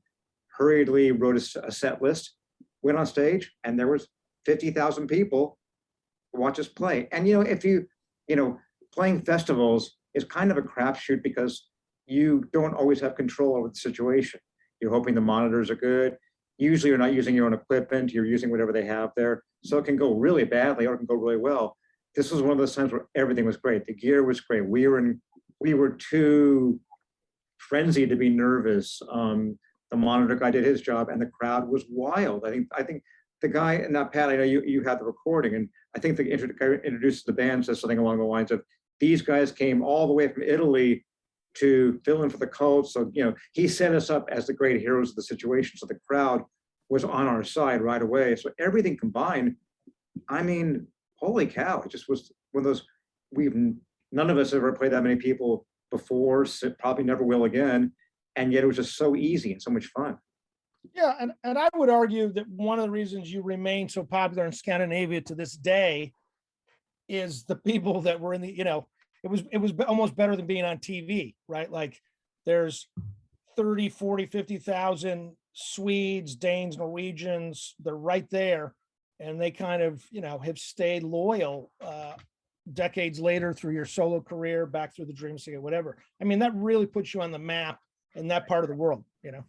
hurriedly wrote a set list, went on stage, and there was 50,000 people to watch us play. And, you know, if you know, playing festivals is kind of a crapshoot because you don't always have control over the situation. You're hoping the monitors are good. Usually you're not using your own equipment. You're using whatever they have there. So it can go really badly or it can go really well. This was one of those times where everything was great. The gear was great. We were too frenzied to be nervous. The monitor guy did his job and the crowd was wild. I think the guy, and now Pat, I know you had the recording, and I think the guy introduces the band, says something along the lines of, these guys came all the way from Italy to fill in for the Cults. So, you know, he set us up as the great heroes of the situation. So the crowd was on our side right away. So everything combined, I mean, holy cow, it just was one of those, none of us ever played that many people before, so probably never will again. And yet it was just so easy and so much fun. Yeah, and I would argue that one of the reasons you remain so popular in Scandinavia to this day is the people that were in the, you know, it was almost better than being on TV, right? Like there's 30, 40, 50,000 Swedes, Danes, Norwegians, they're right there. And they kind of, you know, have stayed loyal decades later through your solo career, back through the Dream Syndicate, whatever. I mean, that really puts you on the map in that part of the world, you know.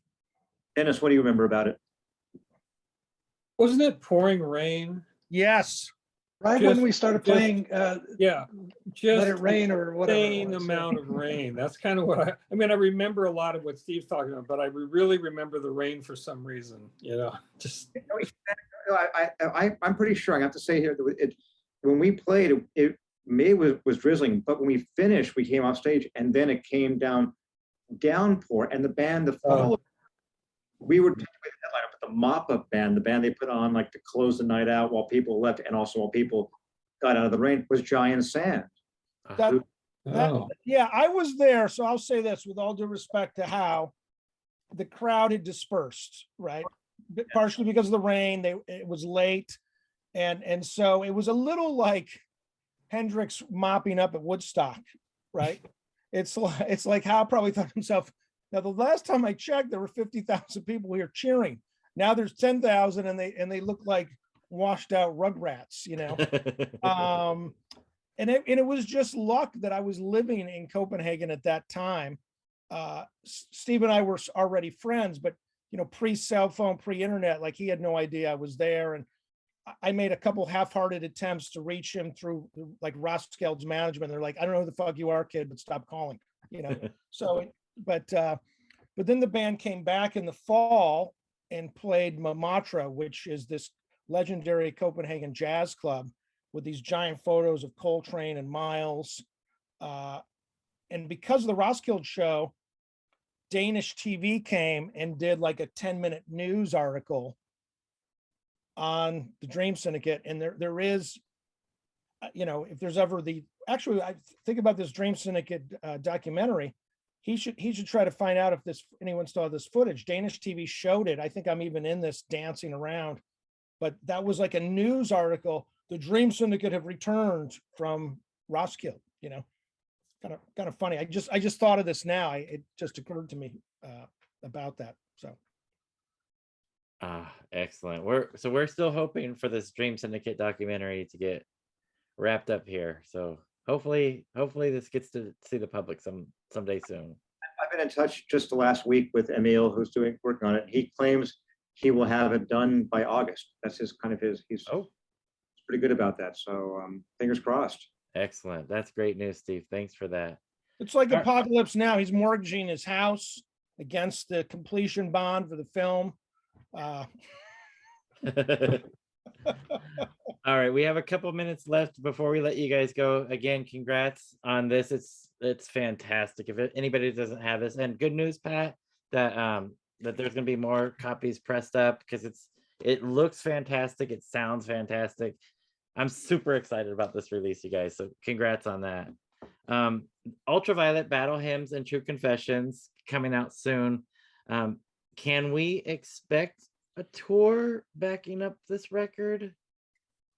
Dennis, what do you remember about it? Wasn't it pouring rain? Yes. Right Just- when we started playing, Yeah, Let just It Rain or whatever. it insane was. amount of rain. That's kind of what I mean, I remember a lot of what Steve's talking about, but I really remember the rain for some reason, you know, just. I'm pretty sure I have to say here that when we played, May was drizzling, but when we finished, we came off stage and then it came downpour, and the band, the follow, we were technically the headliner, but the mop-up band, the band they put on like to close the night out while people left and also while people got out of the rain, was Giant Sand. That, Oh, yeah, I was there. So I'll say this with all due respect to how the crowd had dispersed, right? Partially because of the rain, it was late. And so it was a little like Hendrix mopping up at Woodstock, right? It's like Hal probably thought to himself, now the last time I checked, there were 50,000 people here cheering. Now there's 10,000 and they look like washed out rugrats, you know? And it was just luck that I was living in Copenhagen at that time. Steve and I were already friends, but you know, pre-cell phone, pre-internet, like he had no idea I was there. And I made a couple half-hearted attempts to reach him through like Roskilde's management. They're like, I don't know who the fuck you are, kid, but stop calling, you know? So, but then the band came back in the fall and played Mamatra, which is this legendary Copenhagen jazz club with these giant photos of Coltrane and Miles. And because of the Roskilde show, Danish TV came and did like a 10-minute news article on the Dream Syndicate. And there is, you know, if there's ever actually, I think about this Dream Syndicate documentary, he should try to find out if anyone still has this footage. Danish TV showed it. I think I'm even in this dancing around, but that was like a news article. The Dream Syndicate have returned from Roskilde, you know, kind of funny. I just thought of this now. It just occurred to me about that. So. Excellent. We're still hoping for this Dream Syndicate documentary to get wrapped up here. So hopefully this gets to see the public someday soon. I've been in touch just the last week with Emil, who's working on it. He claims he will have it done by August. That's he's pretty good about that. So fingers crossed. Excellent. That's great news, Steve. Thanks for that. It's like Apocalypse Now. He's mortgaging his house against the completion bond for the film. All right, we have a couple minutes left before we let you guys go. Again, congrats on this. It's fantastic. If anybody doesn't have this, and good news, Pat, that that there's gonna be more copies pressed up because it looks fantastic. It sounds fantastic. I'm super excited about this release, you guys. So congrats on that. Ultraviolet Battle Hymns and True Confessions coming out soon. Can we expect a tour backing up this record?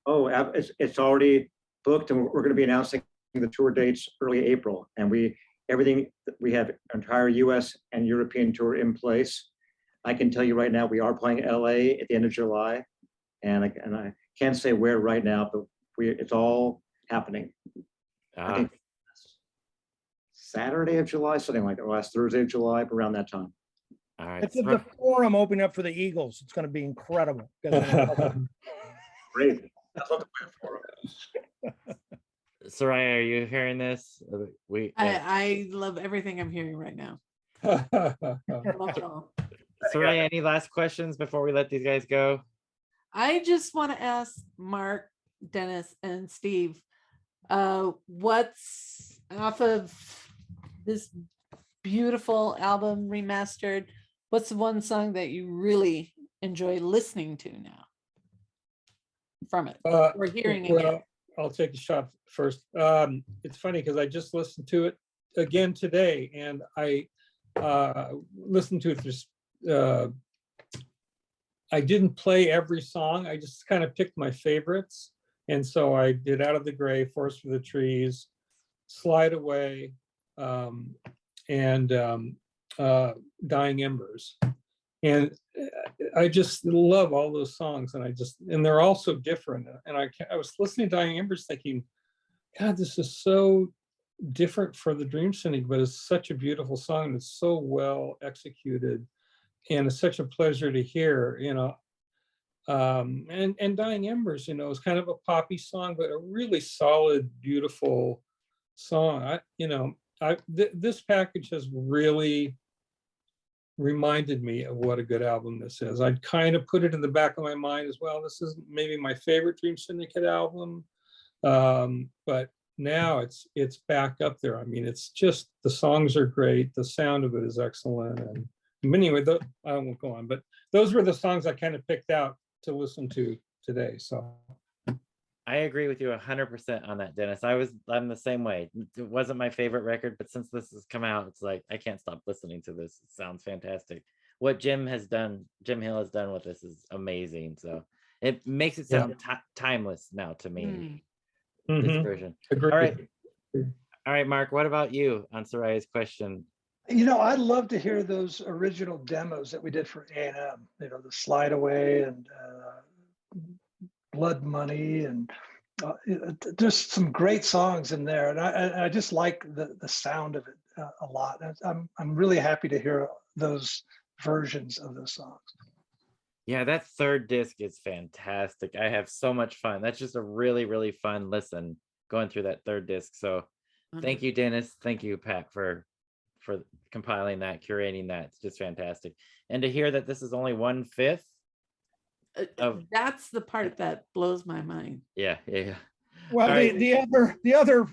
Oh, it's already booked, and we're going to be announcing the tour dates early April. And we have entire U.S. and European tour in place. I can tell you right now, we are playing LA at the end of July, and I can't say where right now, but it's all happening. I think Saturday of July, something like that, last Thursday of July, around that time. All right. It's the forum opening up for the Eagles. It's going to be incredible. Great. That's what the forum is. Soraya, are you hearing this? I love everything I'm hearing right now. Love it all. Soraya, any last questions before we let these guys go? I just want to ask Mark, Dennis, and Steve, what's off of this beautiful album remastered? What's the one song that you really enjoy listening to now from it? Or hearing it? Well, I'll take a shot first. It's funny because I just listened to it again today, and I listened to it just. I didn't play every song. I just kind of picked my favorites. And so I did Out of the Gray, Forest for the Trees, Slide Away, and Dying Embers. And I just love all those songs. And they're all so different. And I was listening to Dying Embers thinking, God, this is so different for the Dream Syndicate, but it's such a beautiful song. It's so well executed. And it's such a pleasure to hear, and Dying Embers, is kind of a poppy song, but a really solid, beautiful song. This package has really reminded me of what a good album this is. I'd kind of put it in the back of my mind as well. This is maybe my favorite Dream Syndicate album, but now it's back up there. I mean, it's just, the songs are great. The sound of it is excellent. And anyway, I won't go on, but those were the songs I kind of picked out to listen to today. So I agree with you 100% on that, Dennis. I'm the same way. It wasn't my favorite record, but since this has come out, it's like I can't stop listening to this. It sounds fantastic. What Jim Hill has done with this is amazing. So it makes it sound timeless now to me. This version. Agreed. All right, Mark. What about you on Soraya's question? I'd love to hear those original demos that we did for A&M, the Slide Away and Blood Money, and just some great songs in there. And I just like the sound of it a lot. I'm really happy to hear those versions of those songs. Yeah, that third disc is fantastic. I have so much fun. That's just a really, really fun listen going through that third disc. So thank you, Dennis. Thank you, Pat, for compiling that, curating that. It's just fantastic. And to hear that this is only 1/5 of, that's the part that blows my mind. Yeah. Well, the other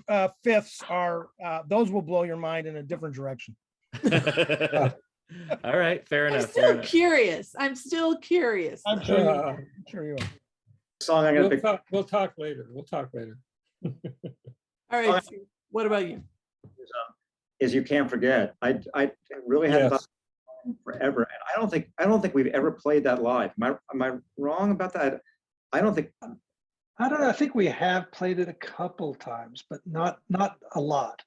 fifths are those will blow your mind in a different direction. All right, fair enough. I'm still curious. I'm sure you are. Song I'm gonna pick. We'll talk later. All right. So what about you? Is You Can't Forget. I really hadn't thought forever. And I don't think we've ever played that live. Am I wrong about that? I don't know. I think we have played it a couple times, but not a lot.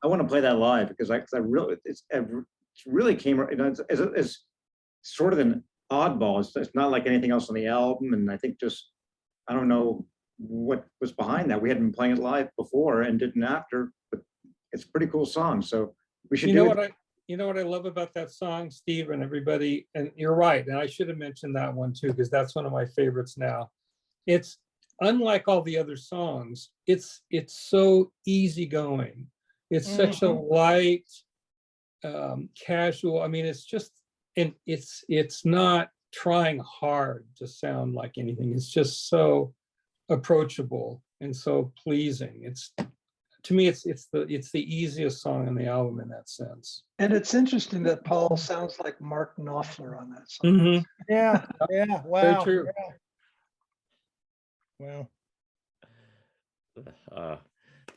I want to play that live because I really really came. It's sort of an oddball. It's not like anything else on the album, and I think I don't know what was behind that. We hadn't been playing it live before and didn't after, but it's a pretty cool song. So we should. You know what I love about that song, Steve, and everybody, and you're right, and I should have mentioned that one too, because that's one of my favorites now. It's unlike all the other songs, it's so easygoing. It's such a light, casual. I mean, it's just, and it's not trying hard to sound like anything. It's just so approachable and so pleasing. It's, to me, it's the easiest song on the album in that sense. And it's interesting that Paul sounds like Mark Knopfler on that song. Mhm. Yeah, yeah, wow. true. Yeah. Wow.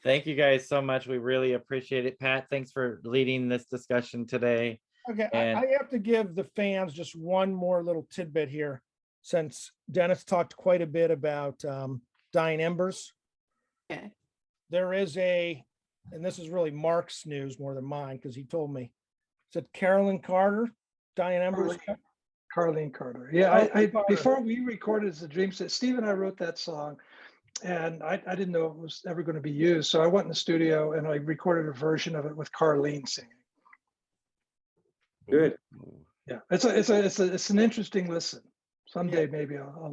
Thank you guys so much. We really appreciate it. Pat, thanks for leading this discussion today. Okay, And- I have to give the fans just one more little tidbit here, since Dennis talked quite a bit about Dying Embers. Okay. There is and this is really Mark's news more than mine, because he told me, said Carolyn Carter, Dying Embers. Carlene Carter. Yeah, Carlene Carter. before we recorded the Dream Syndicate, Steve and I wrote that song, and I didn't know it was ever going to be used. So I went in the studio and I recorded a version of it with Carlene singing. Good. Yeah, it's an interesting listen. Someday maybe I'll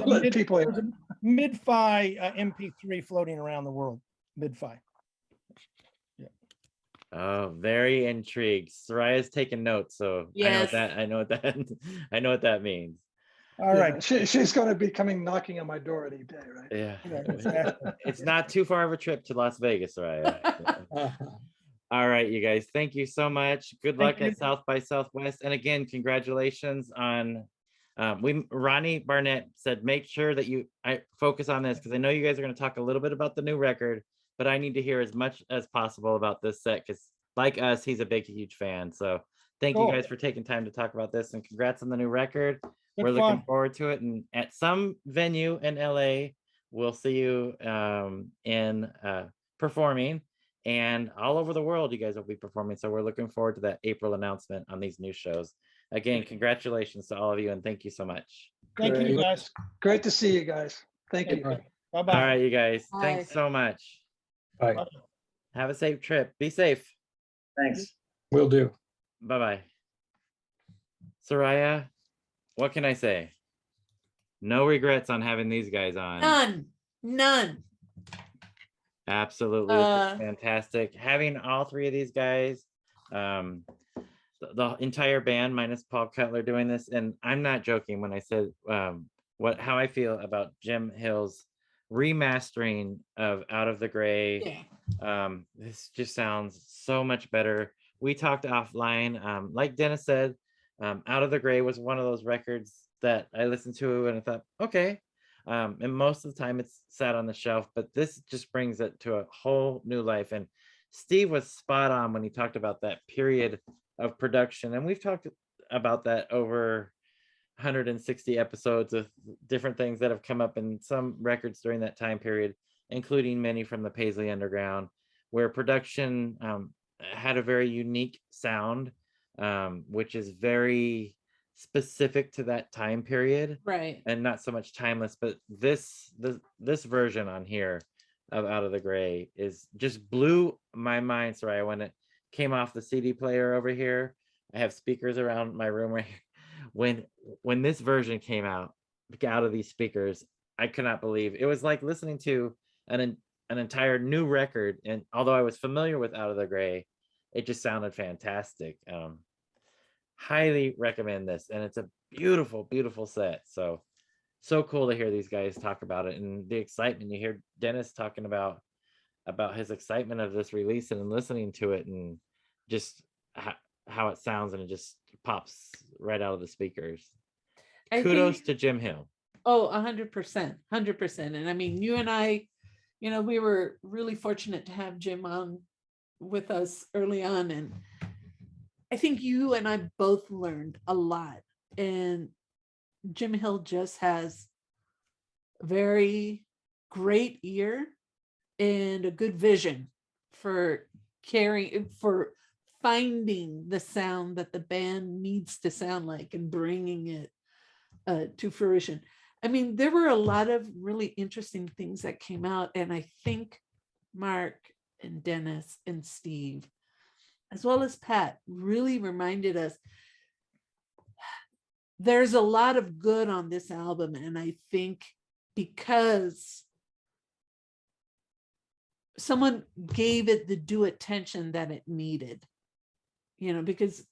let people There's a mid-fi MP3 floating around the world. Mid-fi. Oh, very intrigued. Soraya's taking notes, so Yes. I know what that I know what that means. All right. She's going to be coming knocking on my door any day, right? Yeah. Yeah, exactly. It's not too far of a trip to Las Vegas, Soraya. All right, you guys. Thank you so much. Good luck Thank at South by Southwest. And again, congratulations on Ronnie Barnett said, make sure that I focus on this, because I know you guys are going to talk a little bit about the new record, but I need to hear as much as possible about this set, because like us, he's a big, huge fan. So thank you Cool. guys for taking time to talk about this, and congrats on the new record. Good We're looking fun. forward to it. And at some venue in LA, we'll see you in performing, and all over the world, you guys will be performing. So we're looking forward to that April announcement on these new shows. Again, congratulations to all of you, and thank you so much. Thank you, guys. Great to see you guys. Thank you. Bye-bye. All right, you guys. Bye. Thanks so much. Bye. Have a safe trip. Be safe. Thanks. Will do. Bye-bye. Soraya, what can I say? No regrets on having these guys on. None. Absolutely. It's fantastic. Having all three of these guys, the entire band minus Paul Cutler doing this. And I'm not joking when I said how I feel about Jim Hill's remastering of Out of the Gray. Yeah. This just sounds so much better. We talked offline. Like Dennis said, Out of the Gray was one of those records that I listened to and I thought, okay. And most of the time it's sat on the shelf, but this just brings it to a whole new life. And Steve was spot on when he talked about that period of production. And we've talked about that over 160 episodes of different things that have come up in some records during that time period, including many from the Paisley Underground, where production had a very unique sound, which is very specific to that time period, Right. and not so much timeless. But this version on here of Out of the Gray is just blew my mind, Soraya, when it came off the CD player over here. I have speakers around my room right here. When this version came out of these speakers, I could not believe it was like listening to an entire new record. And although I was familiar with Out of the Gray, it just sounded fantastic. Highly recommend this, and it's a beautiful set. So cool to hear these guys talk about it, and the excitement. You hear Dennis talking about his excitement of this release and listening to it, and just how it sounds, and it just pops right out of the speakers. Kudos to Jim Hill. Oh, 100%. And I mean, you and I, we were really fortunate to have Jim on with us early on, and I think you and I both learned a lot. And Jim Hill just has a very great ear and a good vision for finding the sound that the band needs to sound like and bringing it to fruition. I mean, there were a lot of really interesting things that came out, and I think Mark and Dennis and Steve, as well as Pat, really reminded us there's a lot of good on this album. And I think because someone gave it the due attention that it needed. because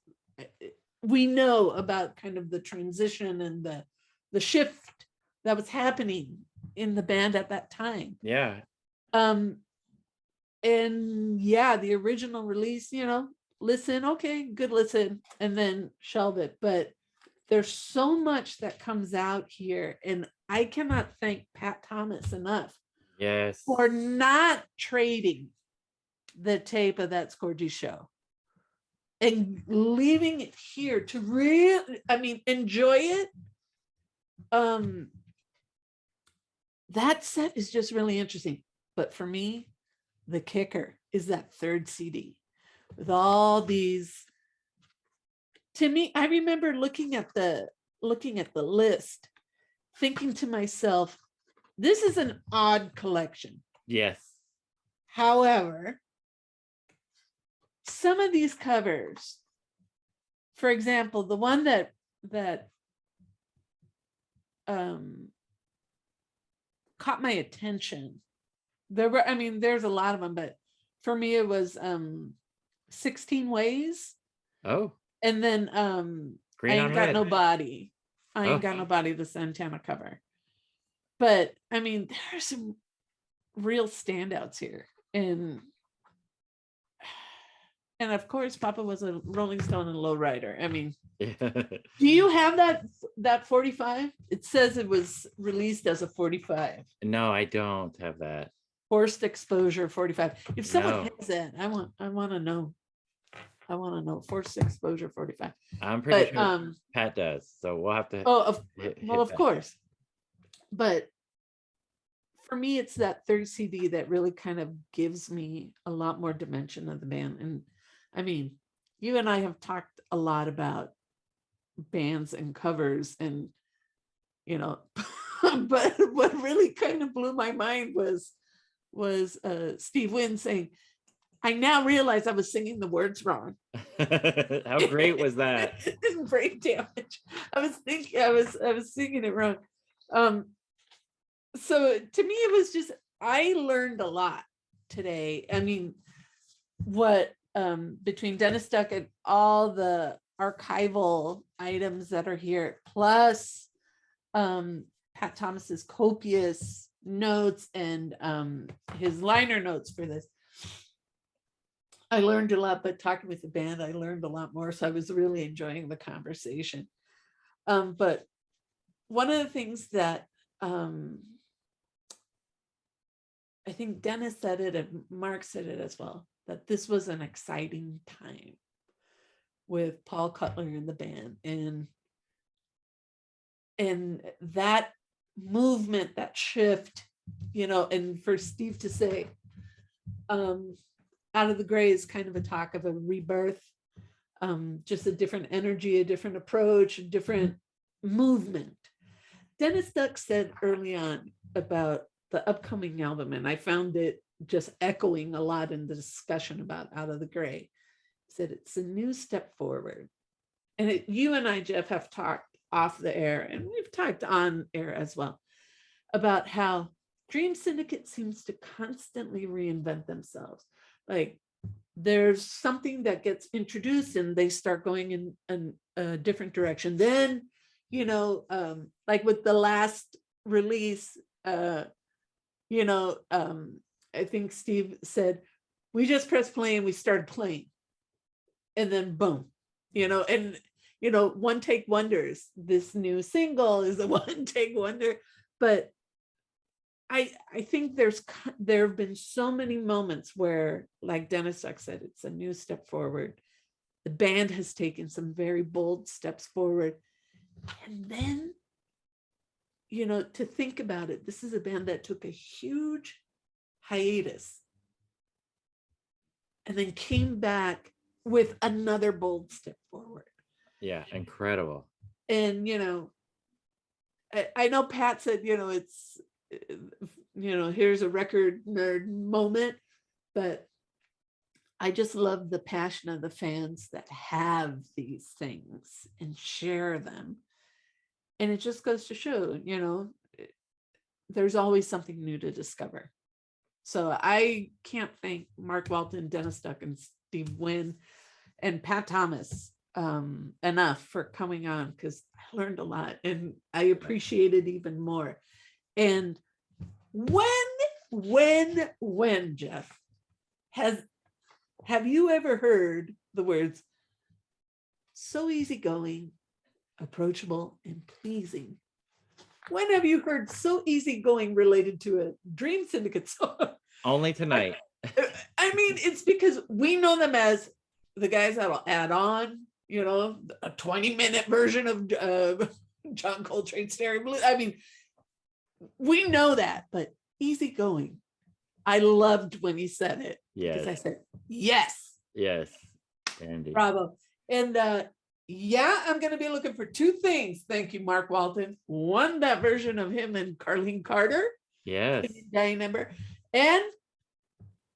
we know about kind of the transition and the shift that was happening in the band at that time. Yeah. And yeah, the original release, listen, okay, good listen, and then shelve it. But there's so much that comes out here, and I cannot thank Pat Thomas enough Yes. for not trading the tape of That Scorgy Show and leaving it here to really, enjoy it. That set is just really interesting. But for me, the kicker is that third CD with all these. To me, I remember looking at the list, thinking to myself, this is an odd collection. Yes. However, some of these covers, for example, the one that caught my attention, there's a lot of them, but for me it was 16 Ways. Oh. And then Green I on Ain't Got Red. No Body. I Ain't Oh. Got No Body, the Santana cover. But there's some real standouts here. And of course, Papa was a Rolling Stone and lowrider. Do you have that 45? It says it was released as a 45. No, I don't have that. Forced Exposure 45. If someone No. has that, I want to know. I want to know. Forced Exposure 45. I'm pretty But sure Pat does. So we'll have to of hit that. course. But for me, it's that third CD that really kind of gives me a lot more dimension of the band. And you and I have talked a lot about bands and covers, and but what really kind of blew my mind was Steve Wynn saying, I now realize I was singing the words wrong. How great was that? Brain damage. I was singing it wrong. So to me, it was just, I learned a lot today. What between Dennis Duck and all the archival items that are here, plus Pat Thomas's copious notes and his liner notes for this, I learned a lot. But talking with the band, I learned a lot more. So I was really enjoying the conversation. But one of the things that I think Dennis said it and Mark said it as well, that this was an exciting time with Paul Cutler in the band, and that movement, that shift, and for Steve to say, Out of the Gray is kind of a talk of a rebirth, just a different energy, a different approach, a different movement. Dennis Duck said early on about the upcoming album, and I found it just echoing a lot in the discussion about Out of the Gray. He said it's a new step forward. And you and I, Jeff, have talked off the air, and we've talked on air as well, about how Dream Syndicate seems to constantly reinvent themselves. Like there's something that gets introduced and they start going in a different direction. Then, like with the last release, I think Steve said, we just pressed play and we started playing. And then boom, and one take wonders. This new single is a one take wonder. But I think there have been so many moments where, like Dennis Duck said, it's a new step forward. The band has taken some very bold steps forward. And then, to think about it, this is a band that took a huge hiatus and then came back with another bold step forward. Yeah, incredible. And, I know Pat said, it's, here's a record nerd moment, but I just love the passion of the fans that have these things and share them. And it just goes to show, there's always something new to discover. So I can't thank Mark Walton, Dennis Duck, and Steve Wynn and Pat Thomas enough for coming on, because I learned a lot and I appreciate it even more. And when Jeff, have you ever heard the words so easygoing, approachable, and pleasing? When have you heard so easygoing related to a Dream Syndicate song? Only tonight. I mean, it's because we know them as the guys that'll add on, you know, a 20-minute version of John Coltrane's Stereo Blue. I mean, we know that, but easygoing. I loved when he said it. Because I Yes. said, yes, Yes. Indeed. bravo. And yeah, I'm going to be looking for two things. Thank you, Mark Walton. One, that version of him and Carlene Carter, Yes. dying number, and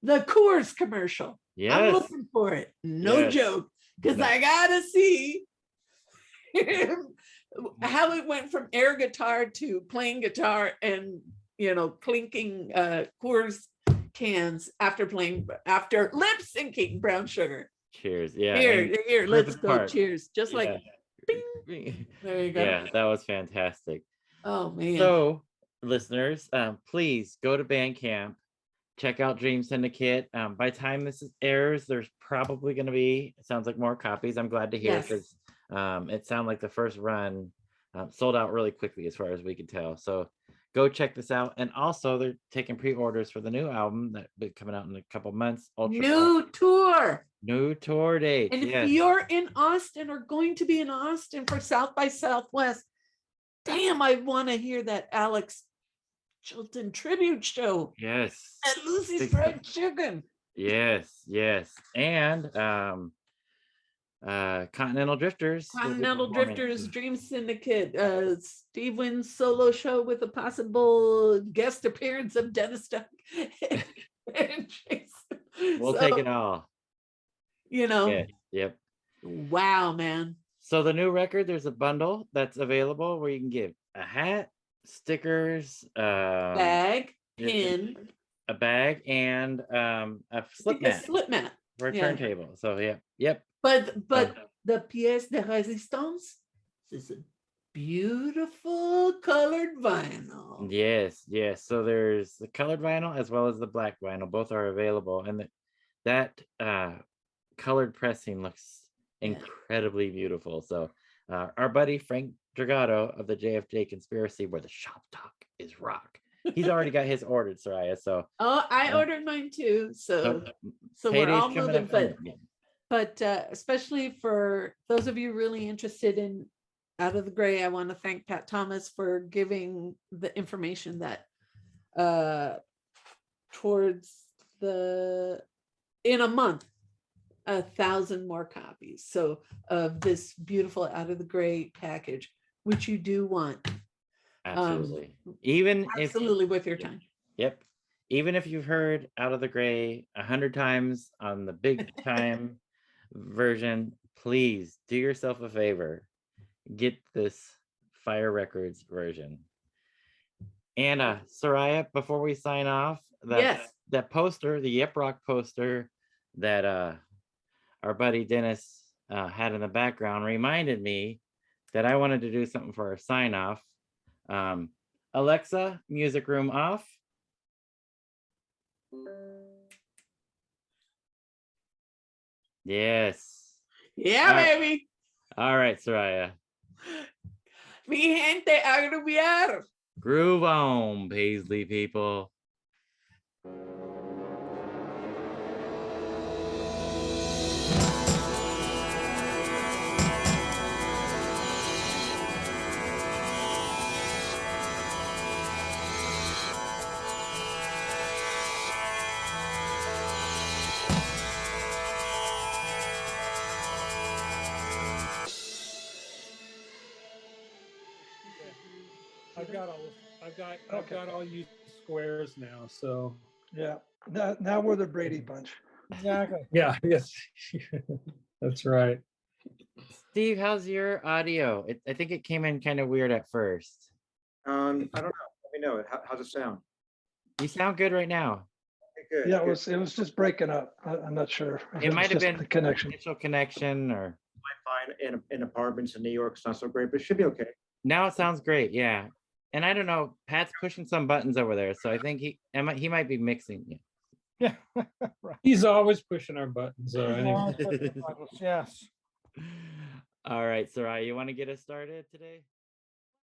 the Coors commercial. I'm Yes. looking for it. No Yes. joke. Because No. I gotta see how it went from air guitar to playing guitar and, you know, clinking Coors cans after lip syncing Brown Sugar. Cheers. Yeah. Here, and let's Griffith go. Park. Cheers. Just like, Yeah. there you go. Yeah, that was fantastic. Oh man. So, listeners, please go to Bandcamp, check out Dream Syndicate. By the time this airs, there's probably going to be, it sounds like, more copies. I'm glad to hear, Yes. because it sounded like the first run sold out really quickly, as far as we could tell. So go check this out. And also, they're taking pre-orders for the new album that will be coming out in a couple months. New tour. New tour date. And if Yes. you're in Austin or going to be in Austin for South by Southwest, damn, I want to hear that Alex Chilton tribute show Yes. at Lucy's Big- Fried Chicken. Yes. Yes. And Continental Drifters. will be Continental performing. Drifters, Dream Syndicate, Steve Wynn's solo show with a possible guest appearance of Dennis Duck and Jason. We'll take it all. You know, Yeah. Yep. wow, man. So the new record, there's a bundle that's available where you can give a hat, stickers, Bag, yeah, pin, a bag, and a slip a mat slip mat. for a yeah. turntable. So yep. But the pièce de résistance is a beautiful colored vinyl. Yes. So there's the colored vinyl as well as the black vinyl. Both are available, and that colored pressing looks incredibly beautiful. So our buddy Frank Dragato of the JFJ Conspiracy, where the shop talk is rock. He's already got his ordered, Soraya. So Oh, I ordered mine too. So we're payday's all coming moving, up. but especially for those of you really interested in Out of the Gray, I want to thank Pat Thomas for giving the information that towards in a month, 1,000 more copies. So of this beautiful Out of the Gray package, which you do want. Absolutely. Even Absolutely with your time. Yep. Even if you've heard Out of the Gray 100 times on the big time version, please do yourself a favor. Get this Fire Records version. And Soraya, before we sign off, that poster, the Yep Rock poster that our buddy Dennis had in the background reminded me that I wanted to do something for our sign off. Alexa, music room off. Yes. Yeah, baby. All right, Soraya. Mi gente agroviar. Groove on, Paisley people. I've got all you squares now. So Yeah. Now we're the Brady Bunch. Exactly. yeah, yes, that's right. Steve, how's your audio? I think it came in kind of weird at first. I don't know. Let me know. How's it sound? You sound good right now. Okay, Good, Yeah, good. it was just breaking up. I'm not sure. if It was might have just been the connection. initial connection, or Fine in apartments in New York. It's not so great, but it should be okay. now it sounds great. Yeah. And I don't know, Pat's pushing some buttons over there. So I think he might be mixing. Yeah. Yeah. Right. He's always pushing our buttons. Anyway. Yes. All right, Soraya, you want to get us started today?